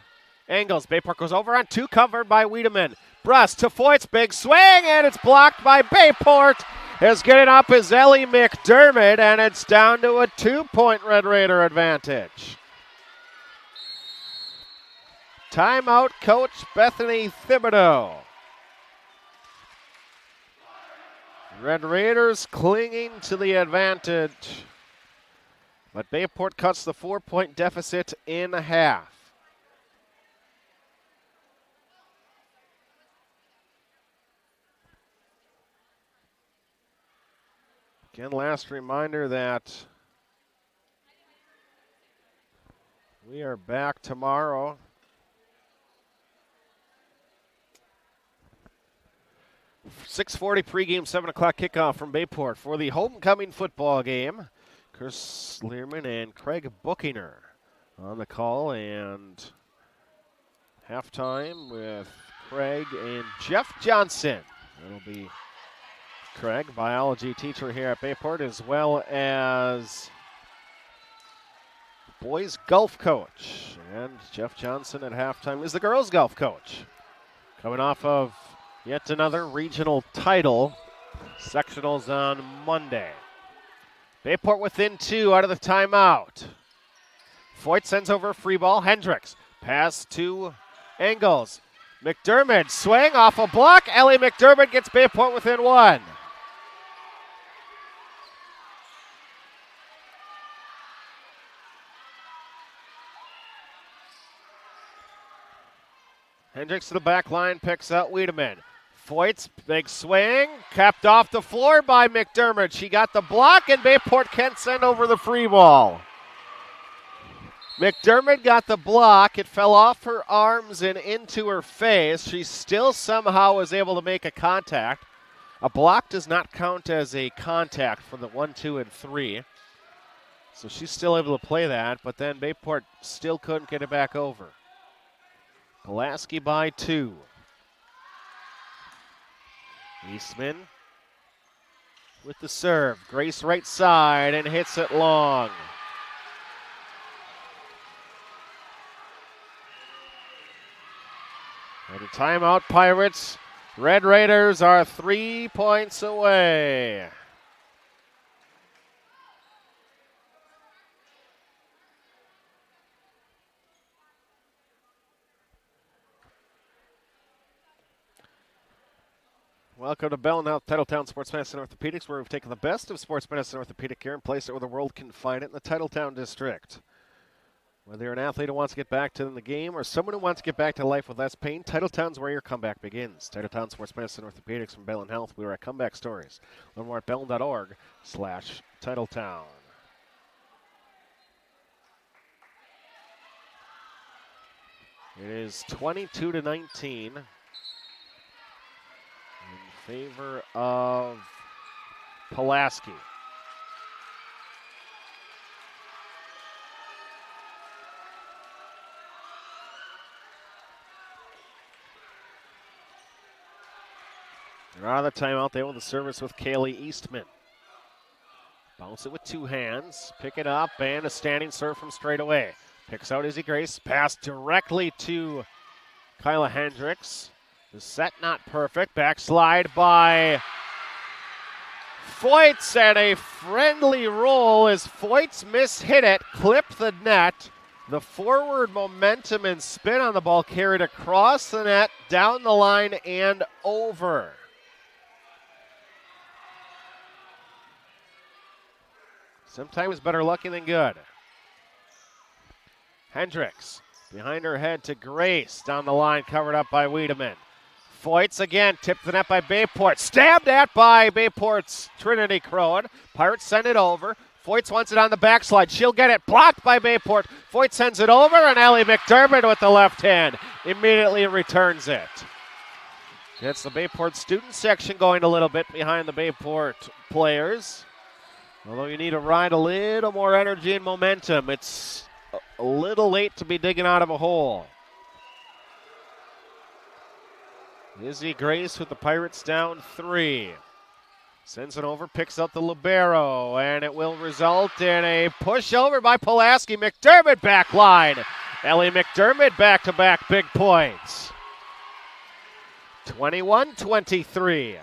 Engels. Bayport goes over on 2, covered by Wiedemann. Bruss to Foyts, big swing, and it's blocked by Bayport. As getting up is Ellie McDermott, and it's down to a 2-point Red Raider advantage. Timeout, Coach Bethany Thibodeau. Red Raiders clinging to the advantage, but Bayport cuts the 4-point deficit in half. Again, last reminder that we are back tomorrow. 6:40 pregame, 7 o'clock kickoff from Bayport for the homecoming football game. Chris Learman and Craig Bookinger on the call, and halftime with Craig and Jeff Johnson. It'll be Craig, biology teacher here at Bayport, as well as boys golf coach. And Jeff Johnson at halftime is the girls golf coach. Coming off of yet another regional title. Sectionals on Monday. Bayport within 2 out of the timeout. Foyt sends over a free ball. Hendricks. Pass to Engels. McDermott swing off a block. Ellie McDermott gets Bayport within 1. Hendricks to the back line, picks out Wiedemann. Foyt's big swing, capped off the floor by McDermott. She got the block, and Bayport can't send over the free ball. McDermott got the block. It fell off her arms and into her face. She still somehow was able to make a contact. A block does not count as a contact for the 1, 2, and 3. So she's still able to play that, but then Bayport still couldn't get it back over. Pulaski by 2. Eastman with the serve. Grace right side and hits it long. And a timeout, Pirates. Red Raiders are 3 points away. Welcome to Bell and Health Titletown Sports Medicine Orthopedics, where we've taken the best of sports medicine orthopedic care and placed it where the world can find it in the Titletown district. Whether you're an athlete who wants to get back to the game or someone who wants to get back to life with less pain, Titletown's where your comeback begins. Titletown Sports Medicine Orthopedics from Bell and Health. We are at Comeback Stories. Learn more at bell.org/Titletown. It is 22-19 in favor of Pulaski. They're out of the timeout. They won the service with Kaylee Eastman. Bounce it with two hands. Pick it up, and a standing serve from straight away. Picks out Izzy Grace. Pass directly to Kyla Hendricks. The set not perfect. Backslide by Foyts, and a friendly roll as Foyts mishit it, clipped the net. The forward momentum and spin on the ball carried across the net, down the line, and over. Sometimes better lucky than good. Hendricks behind her head to Grace. Down the line, covered up by Wiedemann. Foyts again, tipped the net by Bayport. Stabbed at by Bayport's Trinity Crone. Pirates send it over. Foyts wants it on the backslide. She'll get it blocked by Bayport. Foyts sends it over, and Ellie McDermott with the left hand immediately returns it. Gets the Bayport student section going a little bit behind the Bayport players. Although you need to ride a little more energy and momentum. It's a little late to be digging out of a hole. Izzy Grace with the Pirates down 3. Sends it over, picks up the libero, and it will result in a pushover by Pulaski. McDermott back line. Ellie McDermott back-to-back big points. 21-23.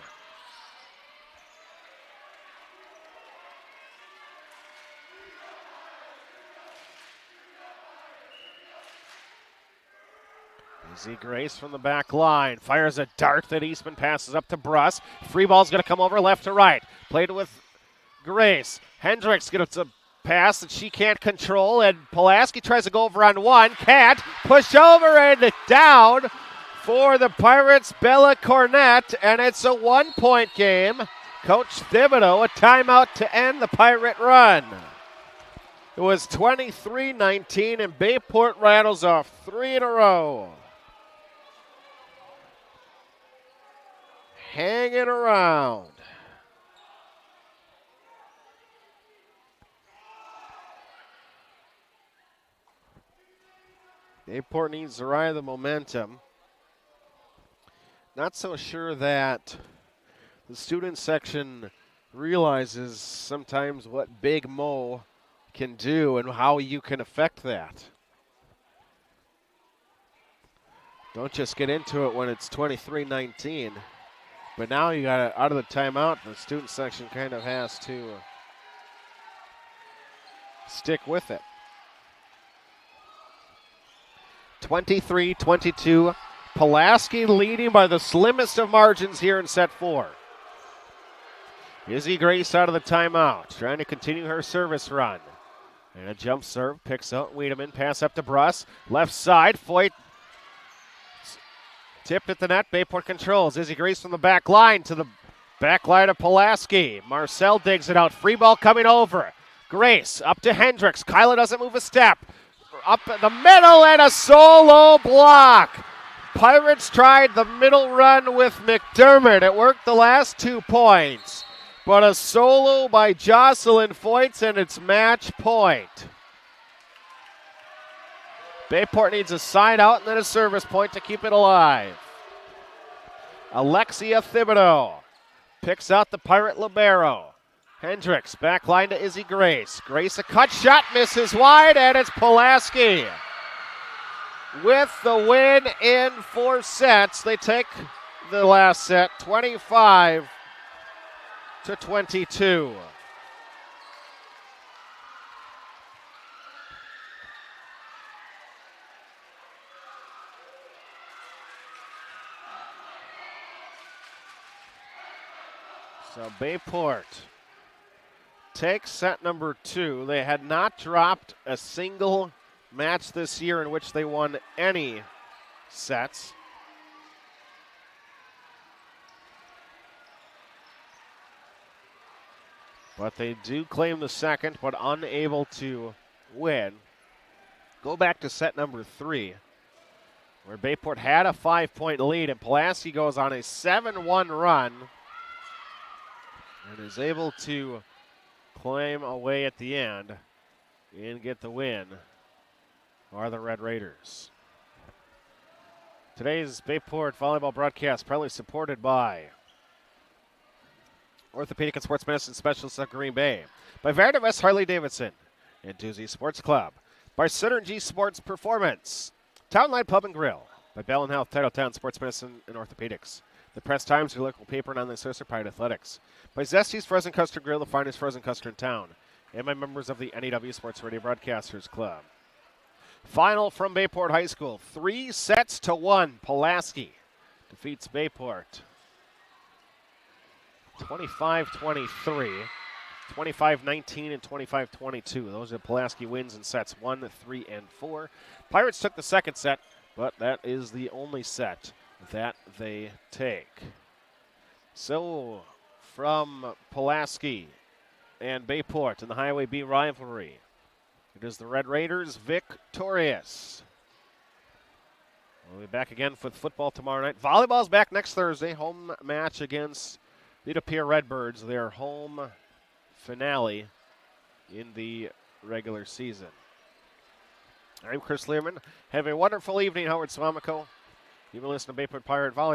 Izzy Grace from the back line. Fires a dart that Eastman passes up to Bruss. Free ball's going to come over left to right. Played with Grace. Hendricks gets a pass that she can't control, and Pulaski tries to go over on one. Can't. Push over and down for the Pirates, Bella Cornett, and it's a 1-point game. Coach Thibodeau, a timeout to end the Pirate run. It was 23-19, and Bayport rattles off 3 in a row. Hanging around. Bayport needs to ride the momentum. Not so sure that the student section realizes sometimes what Big Mo can do and how you can affect that. Don't just get into it when it's 23-19. But now you got it out of the timeout. The student section kind of has to stick with it. 23-22. Pulaski leading by the slimmest of margins here in set 4. Izzy Grace out of the timeout, trying to continue her service run. And a jump serve, picks out Wiedemann, pass up to Bruss. Left side, Foyt tipped at the net. Bayport controls. Izzy Grace from the back line to the back line of Pulaski. Marcel digs it out. Free ball coming over. Grace up to Hendricks. Kyla doesn't move a step. Up in the middle and a solo block. Pirates tried the middle run with McDermott. It worked the last 2 points. But a solo by Jocelyn Foyts, and it's match point. Bayport needs a side out and then a service point to keep it alive. Alexia Thibodeau picks out the Pirate libero. Hendricks back line to Izzy Grace. Grace a cut shot, misses wide, and it's Pulaski with the win in 4 sets. They take the last set 25-22. So Bayport takes set number 2. They had not dropped a single match this year in which they won any sets. But they do claim the second, but unable to win. Go back to set number 3. where Bayport had a 5-point lead, and Pulaski goes on a 7-1 run and is able to claim away at the end and get the win are the Red Raiders. Today's Bayport volleyball broadcast proudly supported by Orthopedic and Sports Medicine Specialists of Green Bay, by Vandervest Harley-Davidson and Doozy Sports Club, by Synergy Sports Performance, Town Line Pub and Grill, by Bell & Health, Titletown Sports Medicine and Orthopedics, the Press Times, your local paper and online source of Pride Athletics, by Zesty's Frozen Custard Grill, the finest frozen custard in town, and by members of the NEW Sports Radio Broadcasters Club. Final from Bayport High School, 3-1. Pulaski defeats Bayport 25-23, 25-19, and 25-22. Those are Pulaski wins in sets 1, 3, and 4. Pirates took the second set, but that is the only set that they take. So, from Pulaski and Bayport in the Highway B rivalry, it is the Red Raiders victorious. We'll be back again with football tomorrow night. Volleyball's back next Thursday. Home match against the De Pere Redbirds, their home finale in the regular season. I'm Chris Learman. Have a wonderful evening, Howard Swamico. You've been listening to Bayport Pirate Volleyball.